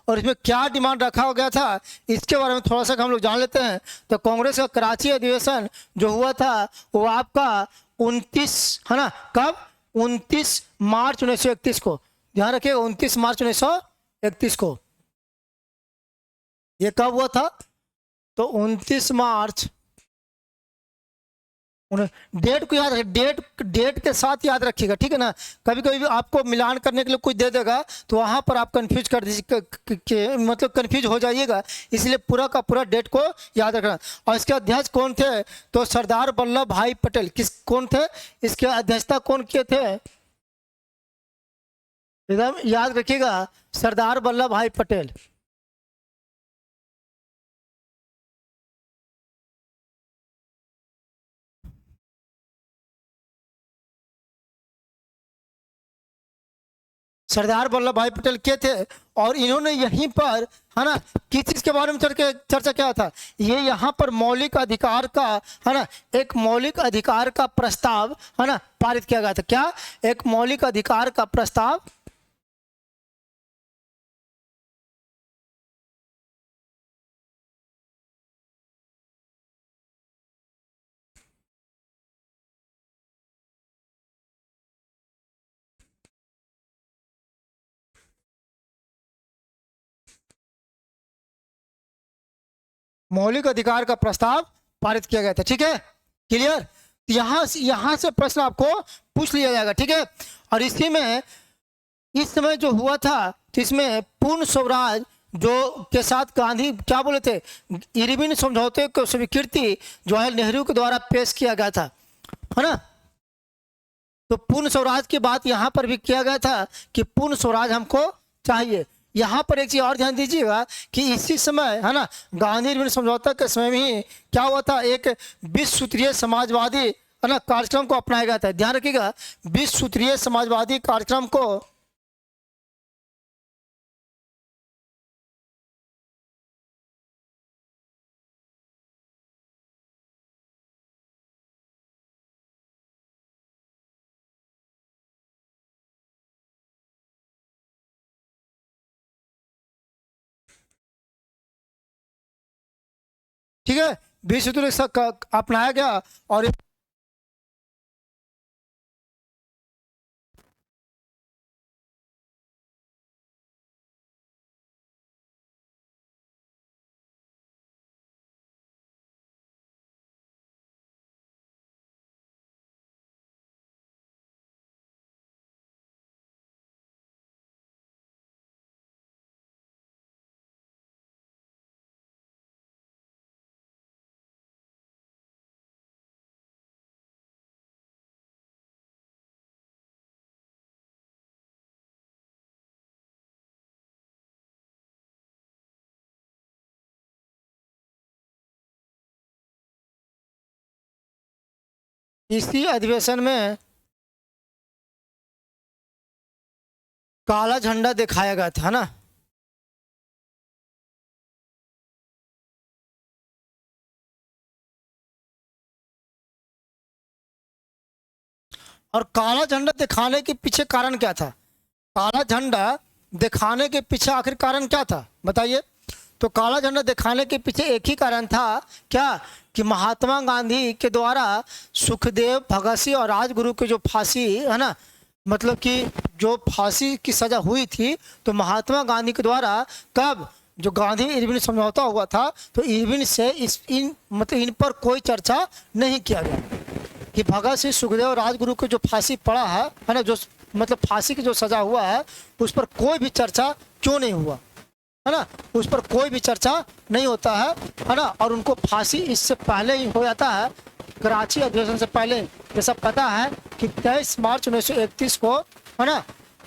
और इसमें क्या डिमांड रखा गया था, इसके बारे में थोड़ा सा हम लोग जान लेते हैं। तो कांग्रेस का कराची अधिवेशन जो हुआ था वो आपका 29, है ना, कब, 29 मार्च 1931 को, ध्यान रखिए 29 मार्च 1931 को ये कब हुआ था, तो 29 मार्च, डेट को याद रखिए, डेट के साथ याद रखिएगा, ठीक है ना। कभी कभी भी आपको मिलान करने के लिए कुछ दे देगा तो वहां पर आप कंफ्यूज कर दीजिए, मतलब कंफ्यूज हो जाइएगा, इसलिए पूरा का पूरा डेट को याद रखना। और इसके अध्यक्ष कौन थे, तो सरदार वल्लभ भाई पटेल, कौन थे, इसके अध्यक्षता कौन किए थे, एकदम याद रखिएगा, सरदार वल्लभ भाई पटेल। सरदार वल्लभ भाई पटेल के थे, और इन्होंने यहीं पर, है ना, किस चीज के बारे में चर्चा किया था, ये यहाँ पर मौलिक अधिकार का, है ना, एक मौलिक अधिकार का प्रस्ताव, है ना, पारित किया गया था। क्या, एक मौलिक अधिकार का प्रस्ताव, मौलिक अधिकार का प्रस्ताव पारित किया गया था, ठीक है, क्लियर। यहां से प्रश्न आपको पूछ लिया जाएगा, ठीक है। और इसी में इस समय जो हुआ था, तो इसमें पूर्ण स्वराज जो के साथ गांधी क्या बोले थे, इरविन समझौते को स्वीकृति जवाहरलाल नेहरू के द्वारा पेश किया गया था, है ना। तो पूर्ण स्वराज की बात यहाँ पर भी किया गया था कि पूर्ण स्वराज हमको चाहिए। यहाँ पर एक चीज और ध्यान दीजिएगा कि इसी समय, है ना, गांधी इरविन समझौता के समय में ही क्या हुआ था, एक 20 सूत्रीय समाजवादी, है ना, कार्यक्रम को अपनाया गया था। ध्यान रखिएगा, 20 सूत्रीय समाजवादी कार्यक्रम को, ठीक है, 20 सूत्रीय अपनाया गया। और इसी अधिवेशन में काला झंडा दिखाया गया था ना, और काला झंडा दिखाने के पीछे कारण क्या था, काला झंडा दिखाने के पीछे आखिर कारण क्या था बताइए। तो काला झंडा दिखाने के पीछे एक ही कारण था, क्या, कि महात्मा गांधी के द्वारा सुखदेव, भगत सिंह और राजगुरु की जो फांसी, है ना, मतलब कि जो फांसी की सजा हुई थी तो महात्मा गांधी के द्वारा कब, जो गांधी इरविन समझौता हुआ था, तो इरविन से इस इन मतलब इन पर कोई चर्चा नहीं किया गया कि भगत सिंह सुखदेव राजगुरु को जो फांसी पड़ा है ना, जो मतलब फांसी की जो सजा हुआ है उस पर कोई भी चर्चा क्यों नहीं हुआ, है ना, उस पर कोई भी चर्चा नहीं होता है ना। और उनको फांसी इससे पहले ही हो जाता है, कराची अधिवेशन से पहले। जैसा पता है कि 23 मार्च 1931 को, है ना,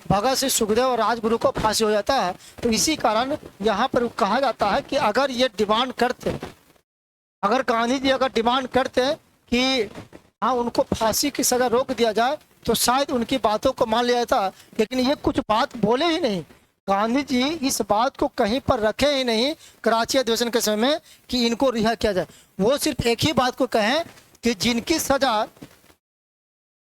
भगत सिंह सुखदेव और राजगुरु को फांसी हो जाता है। तो इसी कारण यहाँ पर कहा जाता है कि अगर ये डिमांड करते, अगर गांधी जी अगर डिमांड करते कि हाँ उनको फांसी की सजा रोक दिया जाए, तो शायद उनकी बातों को मान लिया जाता। लेकिन ये कुछ बात बोले ही नहीं, गांधी जी इस बात को कहीं पर रखे ही नहीं कराची अधिवेशन के समय में कि इनको रिहा किया जाए। वो सिर्फ एक ही बात को कहें कि जिनकी सजा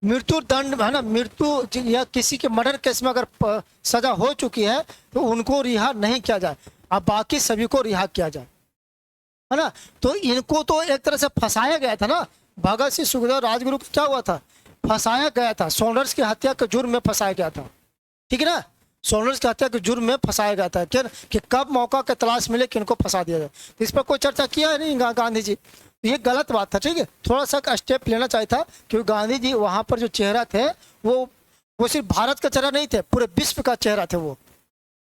मृत्यु दंड है ना, मृत्यु या किसी के मर्डर केस में अगर सजा हो चुकी है तो उनको रिहा नहीं किया जाए, अब बाकी सभी को रिहा किया जाए, है ना। तो इनको तो एक तरह से फंसाया गया था ना, भगत सिंह सुखदेव राजगुरु को क्या हुआ था, फंसाया गया था, सोल्डर्स की हत्या के जुर्म में फंसाया गया था, ठीक है ना। सोल्डर्स की हत्या के जुर्म में फंसाया गया था क्या, कि कब मौका के तलाश मिले कि इनको फंसा दिया जाए। तो इस पर कोई चर्चा किया है नहीं गांधी जी, ये गलत बात था, ठीक है। थोड़ा सा स्टेप लेना चाहिए था, क्योंकि गांधी जी वहां पर जो चेहरा थे वो सिर्फ भारत का चेहरा नहीं थे, पूरे विश्व का चेहरा थे वो,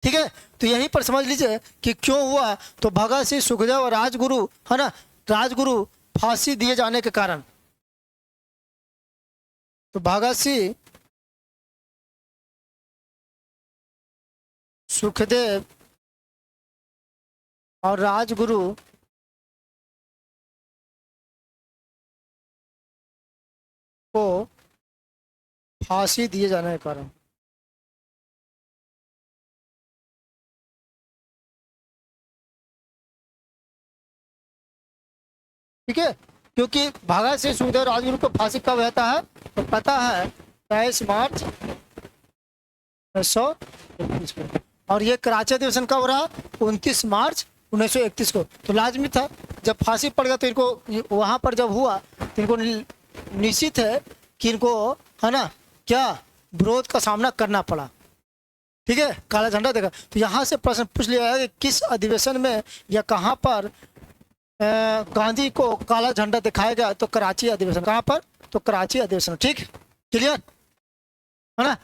ठीक है। तो यहीं पर समझ लीजिए कि क्यों हुआ, तो भगत सिंह सुखदेव और राजगुरु, है ना, राजगुरु फांसी दिए जाने के कारण, तो भगत सिंह सुखदेव और राजगुरु को फांसी दिए जाने के कारण, ठीक है, क्योंकि भगत सिंह सुखदेव राजगुरु को फांसी कब रहता है, तो पता है 23 मार्च 1931 को। और ये कराची अधिवेशन कब रहा, 29 मार्च 1931 को। तो लाजमी था, जब फांसी पड़ गया तो इनको वहां पर जब हुआ तो इनको निश्चित है कि इनको, है ना, क्या विरोध का सामना करना पड़ा, ठीक है, काला झंडा देखा। तो यहाँ से प्रश्न पूछ लिया है कि किस अधिवेशन में या कहाँ पर गांधी को काला झंडा दिखाया गया, तो कराची अधिवेशन। कहाँ पर, तो कराची अधिवेशन, ठीक, क्लियर है ना,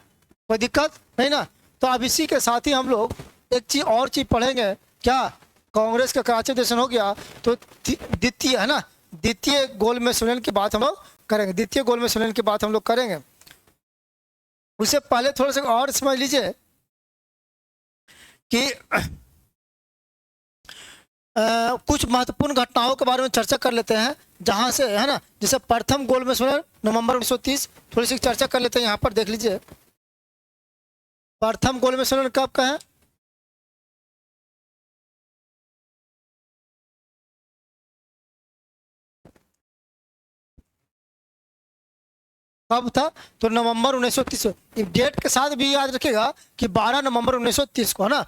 कोई दिक्कत नहीं ना। तो अब इसी के साथ ही हम लोग एक चीज और चीज पढ़ेंगे, क्या, कांग्रेस का कराची अधिवेशन हो गया, तो द्वितीय, है ना, द्वितीय गोलमेज सम्मेलन की बात हम लोग करेंगे, द्वितीय गोलमेज सम्मेलन की बात हम लोग करेंगे। उससे पहले थोड़ा सा और समझ लीजिए कि कुछ महत्वपूर्ण घटनाओं के बारे में चर्चा कर लेते हैं, जहां से, है ना, जैसे प्रथम गोलमेज सम्मेलन नवंबर 1930, थोड़ी सी चर्चा कर लेते हैं। यहाँ पर देख लीजिए प्रथम गोलमेज सम्मेलन कब का है, कब था, तो नवंबर 1930। डेट के साथ भी याद रखेगा कि 12 नवंबर 1930 को, है ना।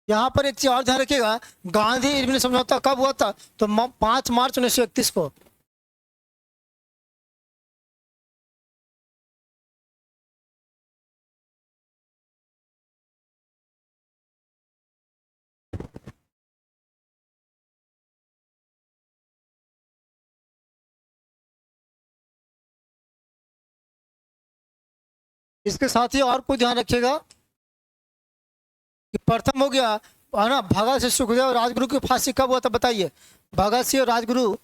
यहाँ पर एक चीज और ध्यान रखिएगा, गांधी इरविन समझौता कब हुआ था, तो 5 मार्च 1931 को। इसके साथ ही और कुछ ध्यान रखिएगा कि प्रथम हो गया, है ना, भगत सिंह सुखदेव और राजगुरु की फांसी कब हुआ था, बताइए, भगत सिंह और राजगुरु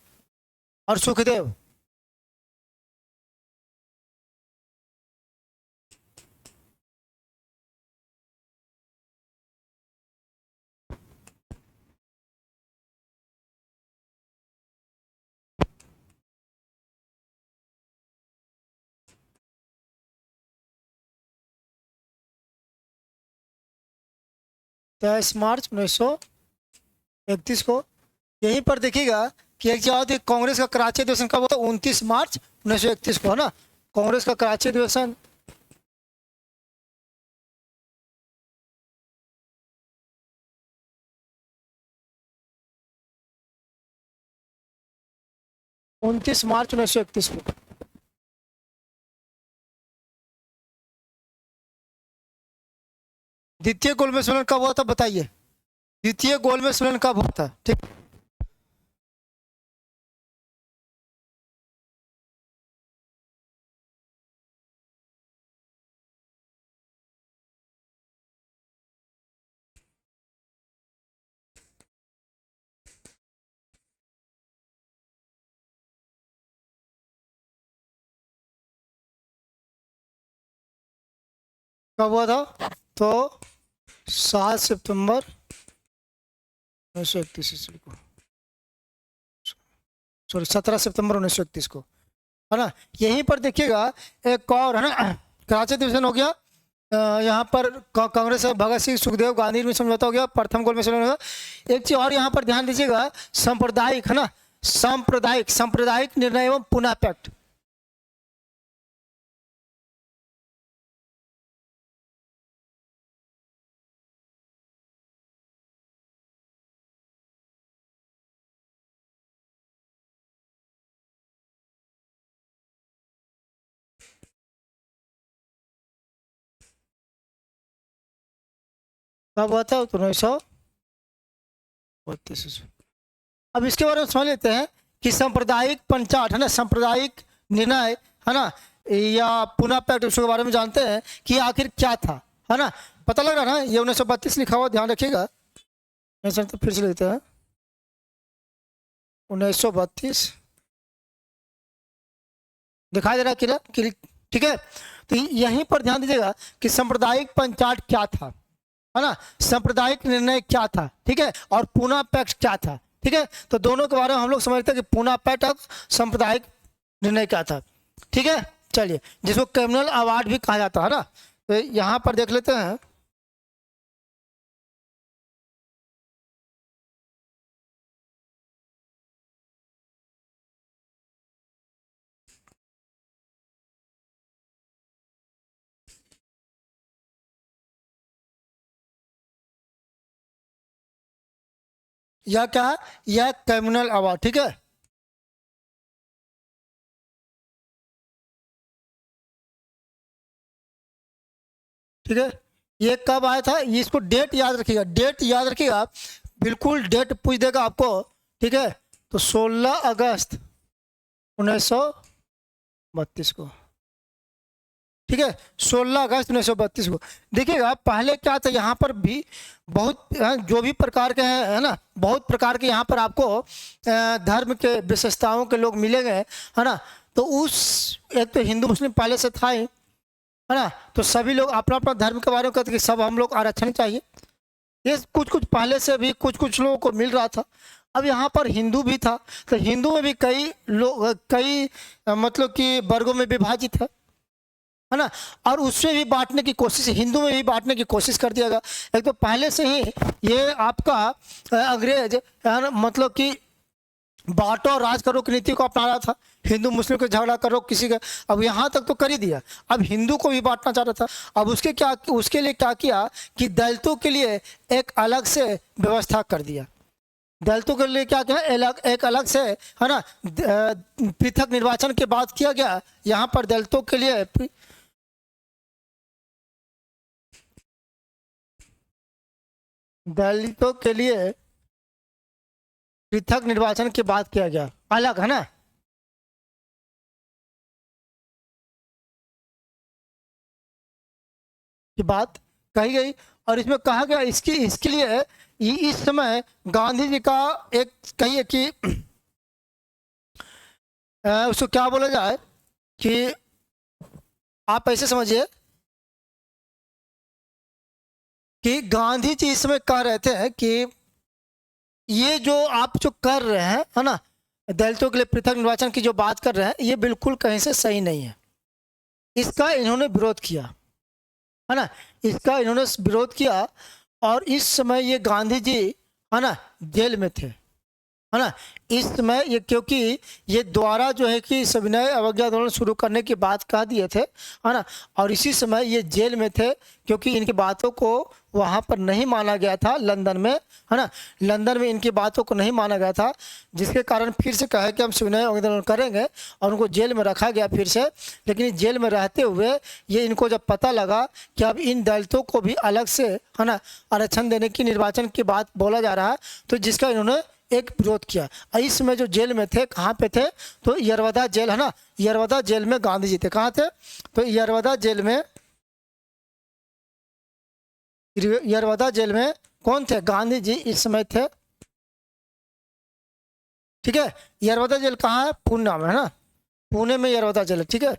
और सुखदेव। तेईस मार्च 1931 को। यहीं पर देखिएगा कि एक जगह कांग्रेस का कराची अधिवेशन कब हुआ, 29 मार्च 1931 को, है ना, कांग्रेस का कराची अधिवेशन। 29 मार्च 1931 को। द्वितीय गोलमेज सम्मेलन कब हुआ था बताइए, द्वितीय गोलमेज सम्मेलन कब हुआ था? ठीक, कब हुआ था? तो 7 सितंबर 1931 ईस्वी को, सॉरी 17 सितंबर 1931 को, है ना। यहीं पर देखिएगा एक और, है ना, कराची डिवीजन हो गया, यहाँ पर कांग्रेस भगत सिंह सुखदेव गांधी में समझौता हो गया, प्रथम गोल में समझौता हो गया। एक चीज और यहाँ पर ध्यान दीजिएगा, सांप्रदायिक, है ना, सांप्रदायिक निर्णय एवं पुनः पैक्ट। कब हुआ था? 1932। अब इसके बारे में समझ लेते हैं कि सांप्रदायिक पंचाट, है ना, सांप्रदायिक निर्णय, है ना, या पुनः पैक्ट, उसके बारे में जानते हैं कि आखिर क्या था, है ना। पता लग रहा है ना, ये 1932 लिखा हुआ, ध्यान रखिएगा। तो फिर से लेते हैं 1932, दिखाई दे रहा है कि ठीक है। तो यहीं पर ध्यान दीजिएगा कि सांप्रदायिक पंचाट क्या था, है ना, सांप्रदायिक निर्णय क्या था, ठीक है, और पुनः पैक्ट क्या था, ठीक है। तो दोनों के बारे में हम लोग समझते हैं कि पुनः पैक्ट और सांप्रदायिक निर्णय क्या था, ठीक है। चलिए, जिसको क्रिमिनल अवार्ड भी कहा जाता है ना, तो यहाँ पर देख लेते हैं। यह क्या है? यह क्रिमिनल अवार्ड, ठीक है। ठीक है, ये कब आया था? इसको डेट याद रखिएगा, डेट याद रखिएगा, बिल्कुल डेट पूछ देगा आपको, ठीक है। तो 16 अगस्त 1932 को, ठीक है, 16 अगस्त 1932 को। देखिएगा पहले क्या था, यहाँ पर भी बहुत जो भी प्रकार के हैं, है ना, बहुत प्रकार के यहाँ पर आपको धर्म के विशेषताओं के लोग मिलेंगे, है ना। तो उस, एक तो हिंदू मुस्लिम पहले से था ही, है ना, तो सभी लोग अपना अपना धर्म के बारे में कहते कि सब हम लोग आरक्षण चाहिए, ये कुछ कुछ पहले से भी कुछ लोगों को मिल रहा था। अब यहाँ पर हिंदू भी था, तो हिंदू में भी कई लोग, कई मतलब कि वर्गों में विभाजित है ना, और उसमें भी बांटने की कोशिश, हिंदू में भी बांटने की कोशिश कर दिया गया। एक तो पहले से ही ये आपका अंग्रेज, मतलब कि बांटो और राज करो की नीति को अपना रहा था, हिंदू मुस्लिम को झगड़ा करो किसी का, अब यहाँ तक तो कर ही दिया, अब हिंदू को भी बांटना चाह रहा था। अब उसके लिए क्या किया कि दलितों के लिए एक अलग से व्यवस्था कर दिया, दलितों के लिए क्या किया, एक अलग से, है ना, पृथक निर्वाचन की बात किया गया यहाँ पर दलितों के लिए, दलितों के लिए पृथक निर्वाचन की बात किया गया, अलग, है ना। की बात कही गई, और इसमें कहा गया इसके लिए इस समय गांधी जी का एक कहिए कि उसको क्या बोला जाए कि आप ऐसे समझिए कि गांधी जी इस समय कह रहे थे कि ये जो आप जो कर रहे हैं, है ना, दलितों के लिए पृथक निर्वाचन की जो बात कर रहे हैं, ये बिल्कुल कहीं से सही नहीं है। इसका इन्होंने विरोध किया, है ना, इसका इन्होंने विरोध किया, और इस समय ये गांधी जी, है ना, जेल में थे, है ना, इस समय ये, क्योंकि ये द्वारा जो है कि सविनय अवज्ञा आंदोलन शुरू करने की बात कह दिए थे, है ना, और इसी समय ये जेल में थे, क्योंकि इनकी बातों को वहाँ पर नहीं माना गया था लंदन में, है ना। लंदन में इनकी बातों को नहीं माना गया था, जिसके कारण फिर से कहा कि हम सविनय आंदोलन करेंगे और उनको जेल में रखा गया फिर से। लेकिन जेल में रहते हुए ये इनको जब पता लगा कि अब इन दलितों को भी अलग से, है ना, आरक्षण देने की निर्वाचन की बात बोला जा रहा है, तो जिसका इन्होंने एक विरोध किया। इस समय जो जेल में थे, कहाँ पे थे, तो यरवदा जेल, है ना, यरवदा जेल में गांधी जी थे। कहाँ थे, तो यरवदा जेल में, यरवदा जेल में कौन थे, गांधी जी इस समय थे। ठीक है, यरवदा जेल कहाँ है, पूना में, है ना, पुणे में यरवदा जेल है। ठीक है,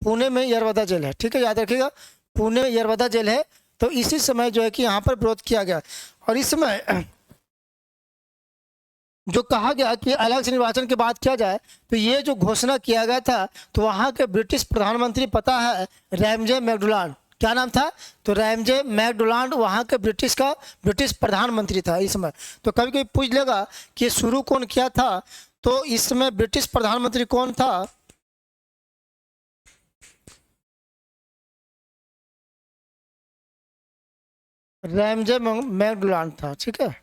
पुणे में यरवदा जेल है। ठीक है, याद रखिएगा, पुणे में यरवदा जेल है। तो इसी समय जो है कि यहाँ पर विरोध किया गया, और इस समय जो कहा गया कि अलग से निर्वाचन की बात किया जाए, तो ये जो घोषणा किया गया था, तो वहाँ के ब्रिटिश प्रधानमंत्री पता है, रैमजे मैकडोनाल्ड, क्या नाम था, तो रैमजे मैकडोनाल्ड वहाँ के ब्रिटिश प्रधानमंत्री था इस समय। तो कभी कभी पूछ लेगा कि शुरू कौन किया था, तो इस समय ब्रिटिश प्रधानमंत्री कौन था, रैमजे मैकडोनाल्ड था। ठीक है,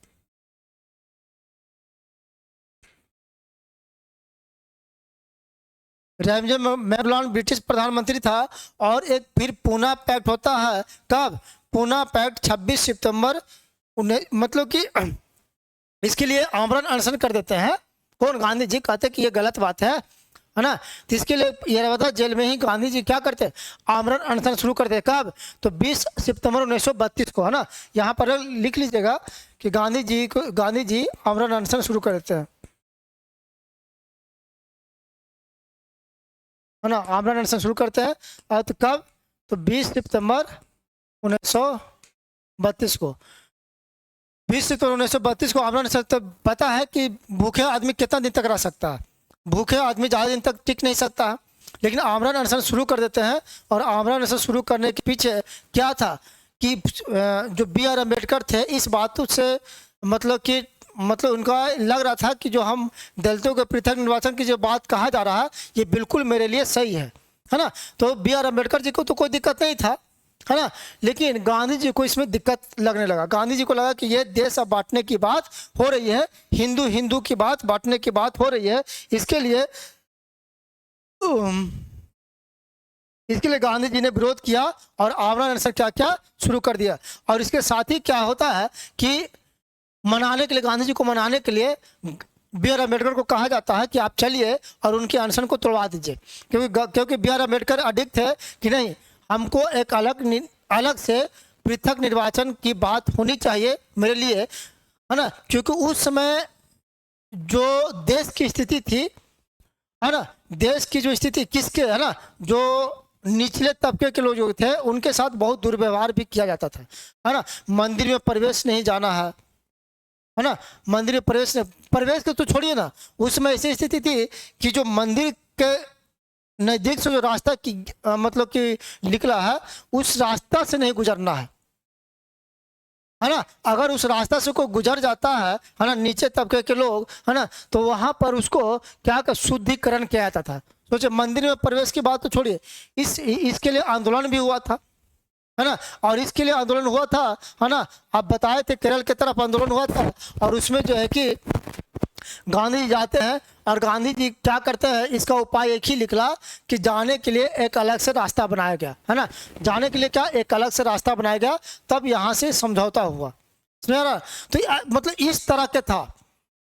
रैमजे मैकडोनाल्ड ब्रिटिश प्रधानमंत्री था। और एक फिर पूना पैक्ट होता है, कब, पूना पैक्ट 26 सितंबर मतलब कि इसके लिए आमरण अनशन कर देते हैं कौन, गांधी जी। कहते कि ये गलत बात है ना। तो इसके लिए यरवदा जेल में ही गांधी जी क्या करते हैं, आमरण अनशन शुरू करते हैं। कब, तो 20 सितंबर 1932 को, है ना। यहाँ पर लिख लीजिएगा कि गांधी जी आमरण अनशन शुरू कर देते हैं, है ना, आमरण अनशन शुरू करते हैं। और तो कब, तो 20 सितंबर 1932 को, 20 सितंबर 1932 को आमरण अनशन। तो पता है कि भूखे आदमी कितना दिन तक रह सकता है, भूखे आदमी ज़्यादा दिन तक टिक नहीं सकता, लेकिन आमरण अनशन शुरू कर देते हैं। और आमरण अनशन शुरू करने के पीछे क्या था कि जो B.R. अम्बेडकर थे, इस बात से मतलब उनका लग रहा था कि जो हम दलितों के पृथक निर्वाचन की जो बात कहा जा रहा है, ये बिल्कुल मेरे लिए सही है ना। तो B.R. अम्बेडकर जी को तो कोई दिक्कत नहीं था, है ना, लेकिन गांधी जी को इसमें दिक्कत लगने लगा। गांधी जी को लगा कि ये देश अब बांटने की बात हो रही है, हिंदू की बात, बांटने की बात हो रही है। इसके लिए गांधी जी ने विरोध किया और आमरण अनशन क्या शुरू कर दिया। और इसके साथ ही क्या होता है कि मनाने के लिए, गांधी जी को मनाने के लिए B.R. अम्बेडकर को कहा जाता है कि आप चलिए और उनके अनशन को तोड़वा दीजिए, क्योंकि B.R. अम्बेडकर अडिग थे कि नहीं, हमको एक अलग से पृथक निर्वाचन की बात होनी चाहिए मेरे लिए, है ना। क्योंकि उस समय जो देश की स्थिति थी, है ना, देश की जो स्थिति किसके, है ना, जो निचले तबके के लोग जो थे, उनके साथ बहुत दुर्व्यवहार भी किया जाता था, है ना। मंदिर में प्रवेश नहीं जाना है ना, मंदिर में प्रवेश के तो छोड़िए ना, उसमें ऐसी स्थिति थी कि जो मंदिर के नजदीक से जो रास्ता की मतलब कि निकला है, उस रास्ता से नहीं गुजरना है ना। अगर उस रास्ता से कोई गुजर जाता है ना, नीचे तबके के लोग, है ना, तो वहां पर उसको क्या का शुद्धिकरण किया जाता था। सोचे, मंदिर में प्रवेश की बात तो छोड़िए, इसके लिए आंदोलन भी हुआ था, है ना। और इसके लिए आंदोलन हुआ था, है ना, आप बताए थे केरल की तरफ आंदोलन हुआ था। और उसमें जो है कि गांधी जी जाते हैं और गांधी जी क्या करते हैं, इसका उपाय एक ही निकला कि जाने के लिए एक अलग से रास्ता बनाया गया, है ना। जाने के लिए क्या, एक अलग से रास्ता बनाया गया, तब यहाँ से समझौता हुआ, समझ रहा। तो मतलब इस तरह के था।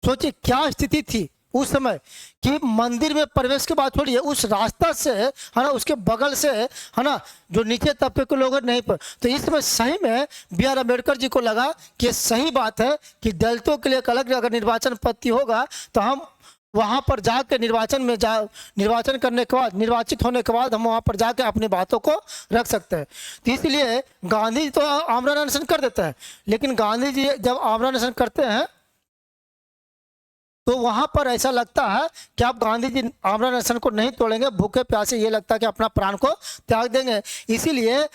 सोचिए क्या स्थिति थी उस समय कि मंदिर में प्रवेश के बाद छोड़िए, उस रास्ता से, है ना, उसके बगल से, है ना, जो नीचे तबके के लोग नहीं पर। तो इस समय सही में B.R. अम्बेडकर जी को लगा कि सही बात है कि दलितों के लिए एक अलग अगर निर्वाचन पद्धति होगा, तो हम वहाँ पर जाकर निर्वाचन करने के बाद, निर्वाचित होने के बाद हम वहाँ पर जाकर अपनी बातों को रख सकते हैं। तो इसलिए गांधी जी तो आमरण अनशन कर देते हैं, लेकिन गांधी जी जब आमरण अनशन करते हैं तो वहां पर ऐसा लगता है कि आप गांधी जी आमरण अनशन को नहीं तोड़ेंगे, भूखे प्यासे, ये लगता है कि अपना प्राण को त्याग देंगे। इसीलिए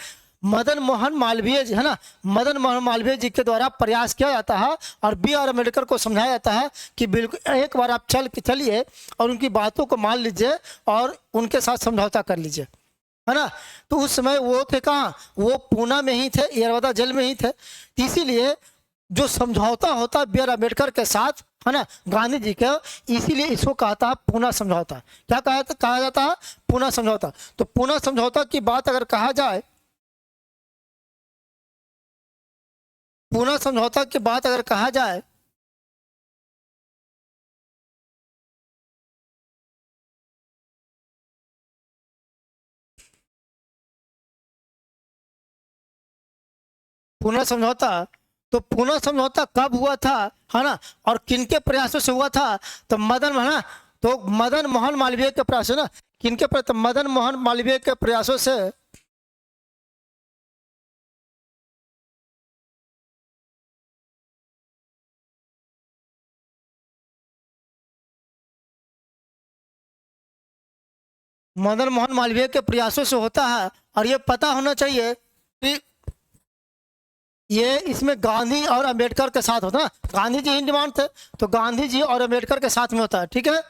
मदन मोहन मालवीय जी, है ना, मदन मोहन मालवीय जी के द्वारा प्रयास किया जाता है और B.R. अम्बेडकर को समझाया जाता है कि बिल्कुल एक बार आप चलिए और उनकी बातों को मान लीजिए और उनके साथ समझौता कर लीजिए। है ना। तो उस समय वो थे कहाँ, वो पूना में ही थे, यरवदा जेल में ही थे। इसीलिए जो समझौता होता बी आर अम्बेडकर के साथ, है ना, गांधी जी का, इसीलिए इसको कहता है पूना समझौता। क्या कहा जाता है, पूना समझौता। तो पूना समझौता की बात अगर कहा जाए, पूना समझौता की बात अगर कहा जाए, पूना समझौता, तो पूना समझौता कब हुआ था, है ना, और किनके प्रयासों से हुआ था, तो मदन, है ना, तो मदन मोहन मालवीय के प्रयासों ना, किनके तो मदन मोहन मालवीय के प्रयासों से, मदन मोहन मालवीय के प्रयासों से होता है। और ये पता होना चाहिए कि ये इसमें गांधी और अंबेडकर के साथ होता है। गांधी जी इन डिमांड थे, तो गांधी जी और अंबेडकर के साथ में होता है, ठीक है।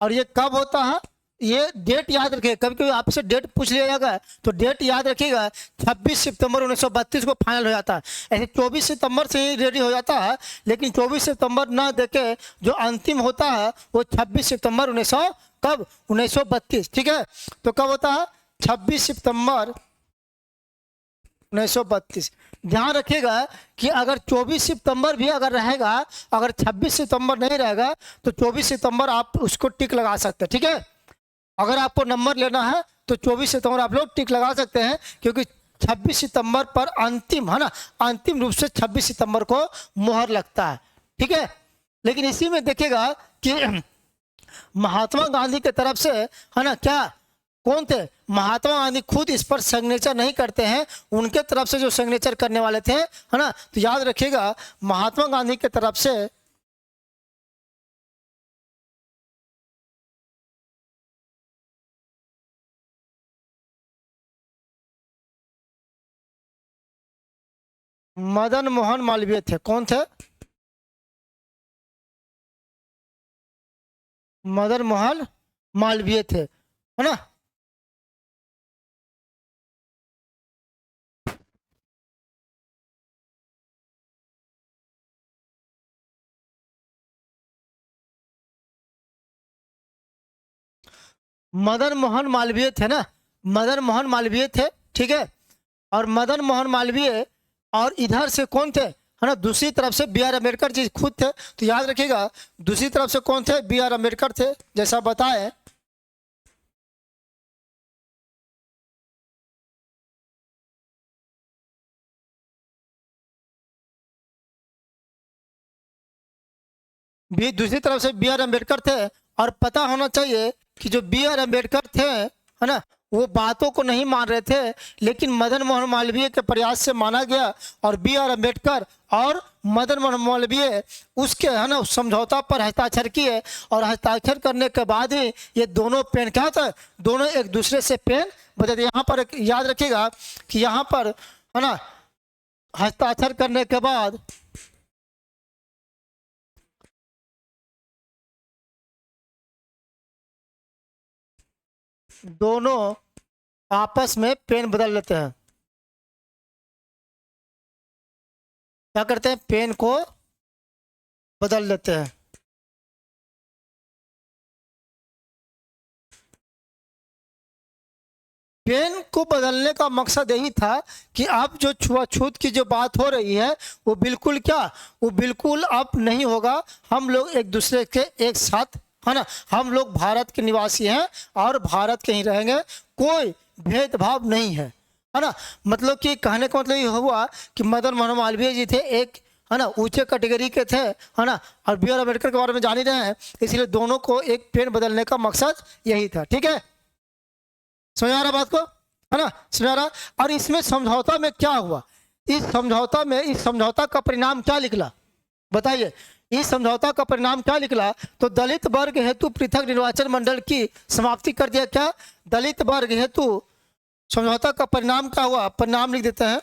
और ये कब होता है, ये डेट याद रखिएगा, कभी कभी आपसे डेट पूछ लिया जाएगा, तो डेट याद रखिएगा। 26 सितंबर 1932 को फाइनल हो जाता है। ऐसे 24 सितंबर से ही रेडी हो जाता है, लेकिन 24 सितंबर ना देके जो अंतिम होता है वो 26 सितंबर 1900, कब, 1932, ठीक है। तो कब होता है, 26 सितंबर 1932। ध्यान रखिएगा कि अगर 24 सितंबर भी अगर रहेगा, अगर 26 सितंबर नहीं रहेगा, तो 24 सितंबर आप उसको टिक लगा सकते हैं, ठीक है। अगर आपको नंबर लेना है तो 24 सितंबर आप लोग टिक लगा सकते हैं, क्योंकि 26 सितंबर पर अंतिम, है ना, अंतिम रूप से 26 सितंबर को मुहर लगता है, ठीक है। लेकिन इसी में देखिएगा कि महात्मा गांधी की तरफ से, है ना, क्या, कौन थे, महात्मा गांधी खुद इस पर सिग्नेचर नहीं करते हैं, उनके तरफ से जो सिग्नेचर करने वाले थे, है ना। तो याद रखिएगा महात्मा गांधी की तरफ से मदन मोहन मालवीय थे। कौन थे, मदन मोहन मालवीय थे, है ना। मदन मोहन मालवीय थे ना, मदन मोहन मालवीय थे, ठीक है। और मदन मोहन मालवीय, और इधर से कौन थे, है ना, दूसरी तरफ से बी आर अम्बेडकर जी खुद थे। तो याद रखिएगा दूसरी तरफ से कौन थे, बी आर अम्बेडकर थे, जैसा बताए। भी दूसरी तरफ से बी आर अम्बेडकर थे। और पता होना चाहिए कि जो बी आर अम्बेडकर थे, है ना, वो बातों को नहीं मान रहे थे, लेकिन मदन मोहन मालवीय के प्रयास से माना गया। और बी आर अम्बेडकर और मदन मोहन मालवीय उसके, है ना, उस समझौता पर हस्ताक्षर किए। और हस्ताक्षर करने के बाद ही ये दोनों पेन, क्या होता है, दोनों एक दूसरे से पेन बदलते। यहाँ पर एक याद रखिएगा कि यहाँ पर, है ना, हस्ताक्षर करने के बाद दोनों आपस में पेन बदल लेते हैं। क्या करते हैं, पेन को बदल लेते हैं। पेन को बदलने का मकसद यही था कि अब जो छुआछूत की जो बात हो रही है वो बिल्कुल क्या, वो बिल्कुल अब नहीं होगा। हम लोग एक दूसरे के एक साथ, है ना, हम लोग भारत के निवासी हैं और भारत के ही रहेंगे, कोई भेदभाव नहीं है ना। मतलब कि कहने का मतलब ये हुआ कि मदन मोहन मालवीय जी थे एक, है ना, ऊंचे कैटेगरी के थे, है ना, और बी आर अम्बेडकर के बारे में जान ही रहे हैं, इसलिए दोनों को एक पेन बदलने का मकसद यही था, ठीक है। समझ आ रहा बात को, है ना, समझ आ रहा। और इसमें समझौता में क्या हुआ, इस समझौता में, इस समझौता का परिणाम क्या निकला, बताइए। इस समझौता का परिणाम क्या निकला, तो दलित वर्ग हेतु पृथक निर्वाचन मंडल की समाप्ति कर दिया। क्या, दलित वर्ग हेतु समझौता का परिणाम क्या हुआ, परिणाम लिख देते हैं।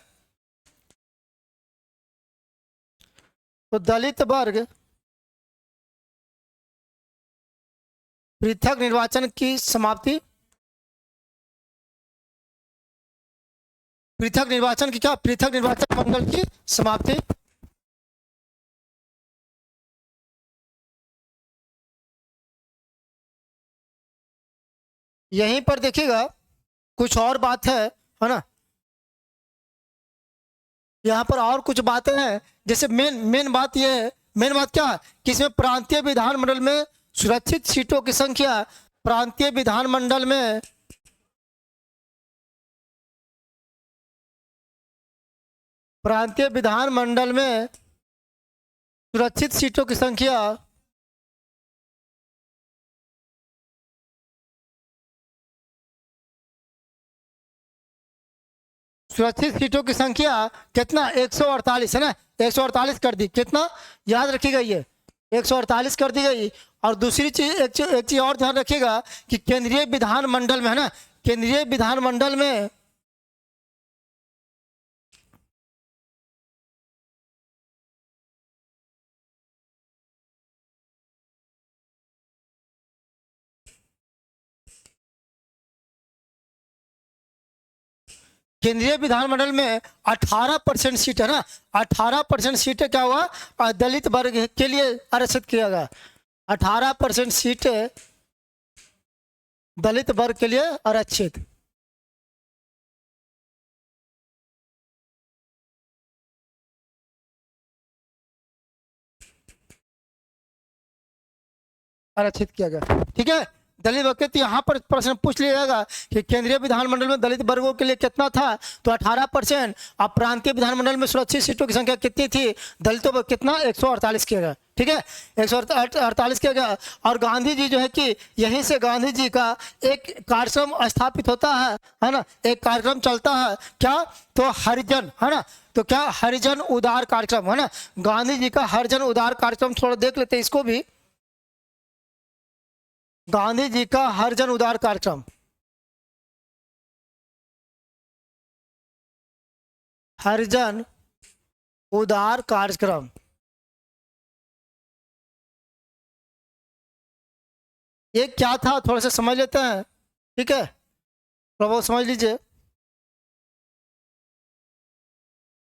तो दलित वर्ग पृथक निर्वाचन की समाप्ति, पृथक निर्वाचन की क्या, पृथक निर्वाचन मंडल की समाप्ति। यहीं पर देखिएगा कुछ और बात है ना, यहाँ पर और कुछ बातें हैं। जैसे मेन मेन बात ये है, मेन बात क्या है कि इसमें प्रांतीय विधानमंडल में सुरक्षित सीटों की संख्या, प्रांतीय विधानमंडल में प्रांतीय विधानमंडल में सुरक्षित सीटों की संख्या सुरक्षित सीटों की संख्या कितना, 148 है ना, 148 कर दी, कितना याद रखी गई है, 148 कर दी गई। और दूसरी चीज, एक चीज और ध्यान रखिएगा कि केंद्रीय विधानमंडल में है ना, केंद्रीय विधानमंडल में केंद्रीय विधानमंडल में 18% सीट है ना, 18% सीटें क्या हुआ, दलित वर्ग के लिए आरक्षित किया गया। 18% सीटें दलित वर्ग के लिए आरक्षित। आरक्षित किया गया, ठीक है। दलित वर्ग के, तो यहाँ पर प्रश्न पूछ लिया जाएगा कि केंद्रीय विधानमंडल में दलित वर्गों के लिए कितना था, तो 18%। अब प्रांतीय विधानमंडल में सुरक्षित सीटों की संख्या कितनी थी, दलितों पर कितना, 148 किया गया, ठीक है, 148 किया गया। और गांधी जी जो है कि यहीं से गांधी जी का एक कार्यक्रम स्थापित होता है ना, एक कार्यक्रम चलता है क्या, तो हरिजन, है ना, तो क्या हरिजन उदार कार्यक्रम, है ना, गांधी जी का हरिजन उदार कार्यक्रम। थोड़ा देख लेते हैं इसको भी, गांधी जी का हरिजन उदार कार्यक्रम, हरिजन उदार कार्यक्रम, ये क्या था थोड़ा सा समझ लेते हैं, ठीक है, थोड़ा बहुत समझ लीजिए।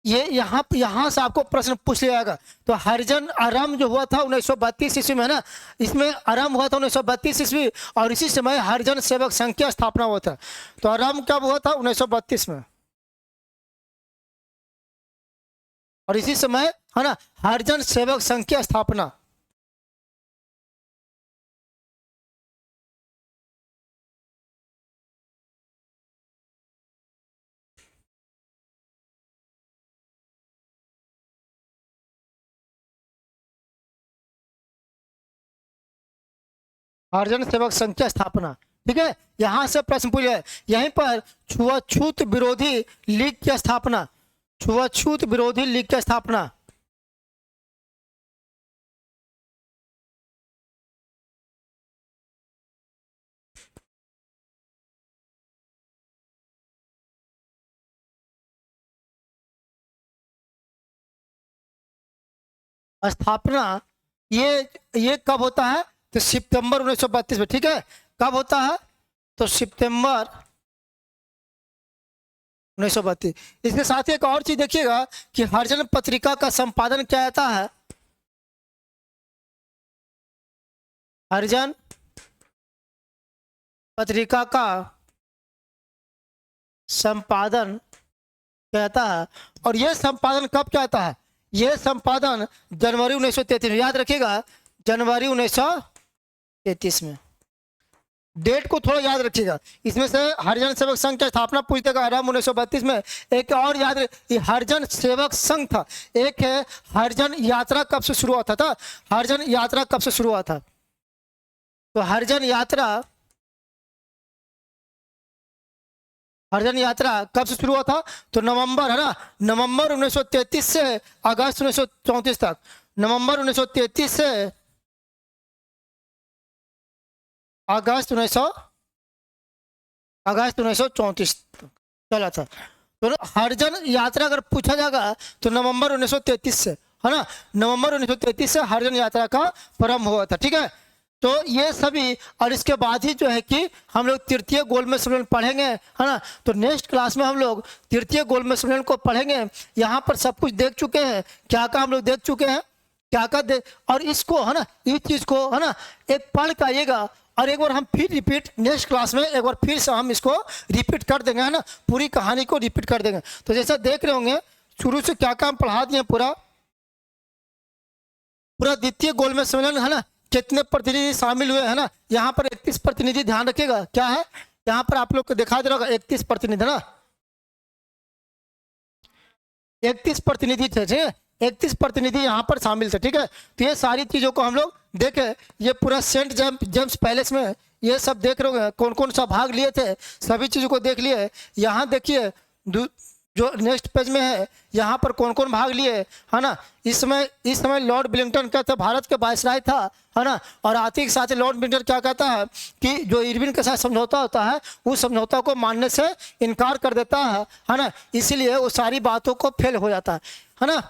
ये यहाँ से आपको प्रश्न पूछ लिया जाएगा। तो हरिजन आरंभ जो हुआ था 1932 ईस्वी में, है ना, इसमें आरंभ हुआ था 1932 ईस्वी, और इसी समय हरिजन सेवक संघ की स्थापना हुआ था। तो आरंभ कब हुआ था, 1932 में, और इसी समय, है ना, हरिजन सेवक संघ की स्थापना। हरिजन सेवक संघ की स्थापना, ठीक है। यहां से प्रश्न पूछा है, यहीं पर छुआछूत विरोधी लीग की स्थापना, छुआछूत विरोधी लीग की स्थापना, स्थापना, ये कब होता है, तो सितंबर 1932 में, ठीक है। कब होता है, तो सितंबर 1932। इसके साथ ही एक और चीज देखिएगा कि हरिजन पत्रिका का संपादन क्या आता है, हरिजन पत्रिका का संपादन कहता है। और यह संपादन कब क्या आता है, यह संपादन जनवरी 1933 में, याद रखिएगा, जनवरी 1933 में। डेट को थोड़ा याद रखिएगा, इसमें से हरिजन सेवक संघ की स्थापना पूछते का आरंभ 1932 में। एक और याद, हरिजन सेवक संघ था। एक है हरिजन यात्रा कब से शुरू हुआ था, हरिजन यात्रा कब से शुरू हुआ था, तो हरिजन यात्रा, हरिजन यात्रा कब से शुरू हुआ था, तो नवंबर, है ना, नवंबर 1933 से अगस्त 1934 तक, नवंबर 1933 से अगस्त 1934 तक। चला था। तो हरिजन यात्रा अगर पूछा जाएगा तो नवंबर 1933 से, है ना, नवंबर 1933 से हरिजन यात्रा का प्रारंभ हुआ था। ठीक है, तो ये सभी, और इसके बाद ही जो है कि हम लोग तृतीय गोलमेज सम्मेलन पढ़ेंगे, है ना। तो नेक्स्ट क्लास में हम लोग तृतीय गोलमेज सम्मेलन को पढ़ेंगे। यहाँ पर सब कुछ देख चुके हैं, क्या क्या हम लोग देख चुके हैं, क्या क्या देख, और इसको, है ना, इस चीज को, है ना, एक पढ़ के आइएगा और एक बार हम फिर रिपीट नेक्स्ट क्लास में एक बार फिर से हम इसको रिपीट कर देंगे, है ना, पूरी कहानी को रिपीट कर देंगे। तो जैसा देख रहे होंगे शुरू से क्या क्या हम पढ़ा दिए, पूरा पूरा द्वितीय गोलमेज सम्मेलन, है ना, कितने प्रतिनिधि शामिल हुए, है ना। यहाँ पर 31 प्रतिनिधि, ध्यान रखिएगा क्या है, यहाँ पर आप लोग को दिखा दे रहा होगा 31 प्रतिनिधि, ना 31 प्रतिनिधि थे, ठीक है, 31 प्रतिनिधि यहाँ पर शामिल थे। ठीक है, तो ये सारी चीजों को हम लोग देखे, ये पूरा सेंट जेम्स पैलेस में ये सब देख रहे हो, कौन कौन सा भाग लिए थे, सभी चीजों को देख लिए। यहाँ देखिए जो नेक्स्ट पेज में है, यहाँ पर कौन कौन भाग लिए, है ना। इस समय लॉर्ड विलिंगटन क्या था, भारत के वायसराय था, है ना। और आते के साथ लॉर्ड विलिंगटन क्या कहता है कि जो इरविन के साथ समझौता होता है उस समझौता को मानने से इनकार कर देता है ना। इसीलिए वो सारी बातों को फेल हो जाता है ना।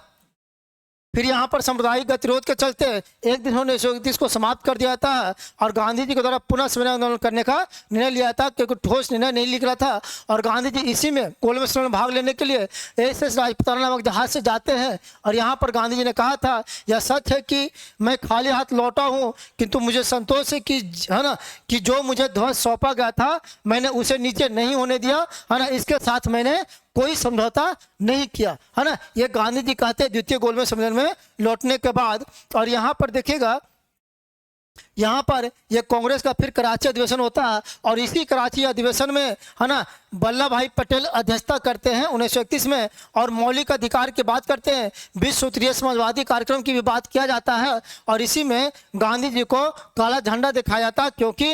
फिर यहाँ पर सांप्रदायिक गतिरोध के चलते एक दिन 1931 को समाप्त कर दिया जाता है और गांधी जी के द्वारा पुनः संविधान आंदोलन करने का निर्णय लिया था, क्योंकि ठोस निर्णय नहीं निकला था। और गांधी जी इसी में गोलमेज सम्मेलन में भाग लेने के लिए एस राजपुताना नामक जहाज से जाते हैं। और यहाँ पर गांधी जी ने कहा था, यह सच है कि मैं खाली हाथ लौटा हूँ, किंतु मुझे संतोष है कि, है ना, कि जो मुझे ध्वज सौंपा गया था मैंने उसे नीचे नहीं होने दिया, है ना। इसके साथ मैंने कोई समझौता नहीं किया, है ना। ये गांधी जी कहते हैं द्वितीय गोलमेज सम्मेलन में लौटने के बाद। और यहाँ पर देखिएगा, यहाँ पर यह कांग्रेस का फिर कराची अधिवेशन होता है और इसी कराची अधिवेशन में, है ना, वल्लभ भाई पटेल अध्यक्षता करते हैं 1931 में और मौलिक अधिकार की बात करते हैं। विश्व सूत्रीय समाजवादी कार्यक्रम की भी बात किया जाता है और इसी में गांधी जी को काला झंडा दिखाया जाता है, क्योंकि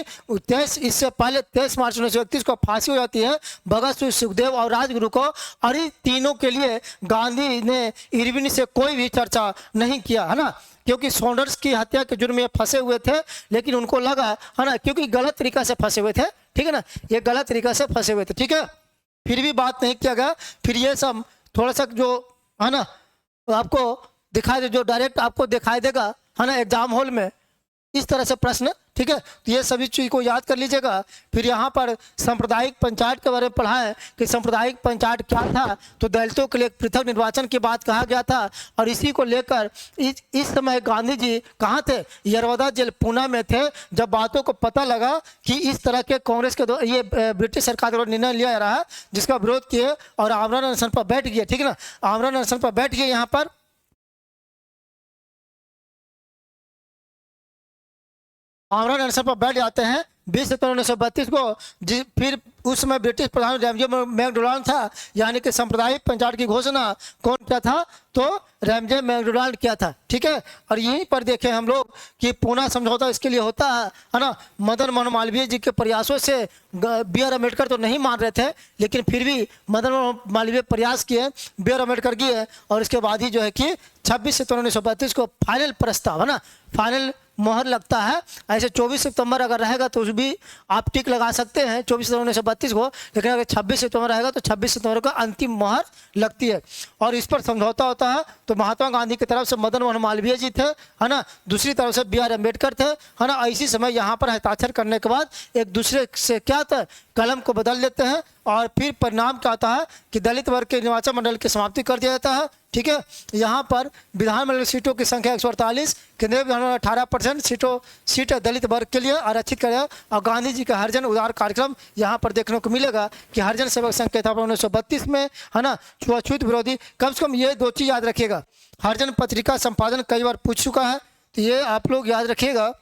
इससे पहले 23 मार्च 1931 को फांसी हो जाती है भगत सिंह, सुखदेव और राजगुरु को। और इन तीनों के लिए गांधी ने इरविन से कोई भी चर्चा नहीं किया, है ना, क्योंकि सॉन्डर्स की हत्या के जुर्म में फंसे हुए थे, लेकिन उनको लगा, है ना, क्योंकि गलत तरीका से फंसे हुए थे, ठीक है ना, ये गलत तरीका से फंसे हुए थे। ठीक है, फिर भी बात नहीं किया गया। फिर ये सब थोड़ा सा जो, है ना, आपको दिखाई दे, जो डायरेक्ट आपको दिखाई देगा, है ना, एग्जाम हॉल में इस तरह से प्रश्न। ठीक है, तो ये सभी चीज को याद कर लीजिएगा। फिर यहाँ पर सांप्रदायिक पंचायत के बारे में पढ़ा है कि सांप्रदायिक पंचायत क्या था। तो दलितों के लिए पृथक निर्वाचन की बात कहा गया था और इसी को लेकर इस समय गांधी जी कहाँ थे, यरवदा जेल पूना में थे, जब बातों को पता लगा कि इस तरह के कांग्रेस के ये ब्रिटिश सरकार द्वारा निर्णय लिया जा रहा है, जिसका विरोध किए और आमरण अनशन पर बैठ गए। ठीक है ना, आमरण अनशन पर बैठ गए। यहाँ पर आमरण अनशन पर बैठ जाते हैं 20 सितंबर 1932 को। फिर उस समय ब्रिटिश प्रधान रैमजे मैकडोनाल्ड था, यानी कि सांप्रदायिक पंचायत की घोषणा कौन किया था, तो रैमजे मैकडोनाल्ड किया था। ठीक है, और यहीं पर देखें हम लोग कि पूना समझौता इसके लिए होता है ना। मदन मोहन मालवीय जी के प्रयासों से बी.आर. अम्बेडकर तो नहीं मान रहे थे, लेकिन फिर भी मदन मोहन मालवीय प्रयास किए, बी.आर. अम्बेडकर किए और इसके बाद ही जो है कि 26 सितंबर 1932 को फाइनल प्रस्ताव, है ना, फाइनल मोहर लगता है। ऐसे 24 सितंबर अगर रहेगा तो उस भी आप टिक लगा सकते हैं 24 सितंबर 1932 को, लेकिन अगर 26 सितंबर रहेगा तो 26 सितंबर को अंतिम मोहर लगती है और इस पर समझौता होता है। तो महात्मा गांधी की तरफ से मदन मोहन मालवीय जी थे, है ना, दूसरी तरफ से बी.आर. अम्बेडकर थे, है ना। इसी समय यहाँ पर हस्ताक्षर करने के बाद एक दूसरे से क्या था, कलम को बदल देते हैं और फिर परिणाम क्या आता है कि दलित वर्ग के निर्वाचन मंडल की समाप्ति कर दिया जाता है। ठीक है, यहाँ पर विधानमंडल सीटों की संख्या 148, केंद्रीय विधानमंडल 18% सीट दलित वर्ग के लिए आरक्षित करेगा। और गांधी जी का हरिजन उदार कार्यक्रम यहाँ पर देखने को मिलेगा कि हरिजन सेवक संघ के था 1932 में, है ना, छुआछूत विरोधी। कम से कम ये दो चीज याद रखिएगा। हरिजन पत्रिका संपादन कई बार पूछ चुका है, तो ये आप लोग याद रखिएगा,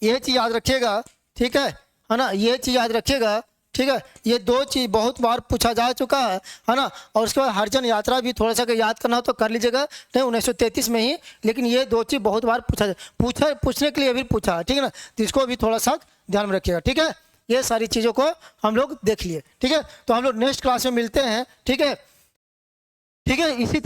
ये चीज याद रखिएगा। ठीक है ना, ये चीज याद रखिएगा। ठीक है, ये दो चीज बहुत बार पूछा जा चुका है ना। और उसके बाद हरिजन यात्रा भी थोड़ा सा याद करना हो तो कर लीजिएगा, नहीं 1933 में ही, लेकिन ये दो चीज बहुत बार पूछने के लिए भी पूछा। ठीक है ना, तो इसको भी थोड़ा सा ध्यान में रखिएगा। ठीक है, ये सारी चीजों को हम लोग देख लिए। ठीक है, तो हम लोग नेक्स्ट क्लास में मिलते हैं। ठीक है। ठीक है। इसी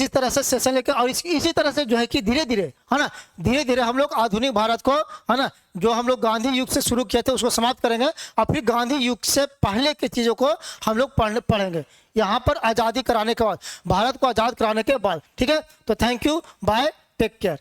तरह से सेशन लेकर और इसी तरह से जो है कि धीरे धीरे, है ना, धीरे धीरे हम लोग आधुनिक भारत को, है ना, जो हम लोग गांधी युग से शुरू किए थे उसको समाप्त करेंगे और फिर गांधी युग से पहले की चीज़ों को हम लोग पढ़ेंगे यहाँ पर आज़ादी कराने के बाद, भारत को आज़ाद कराने के बाद। ठीक है, तो thank you, bye, take care.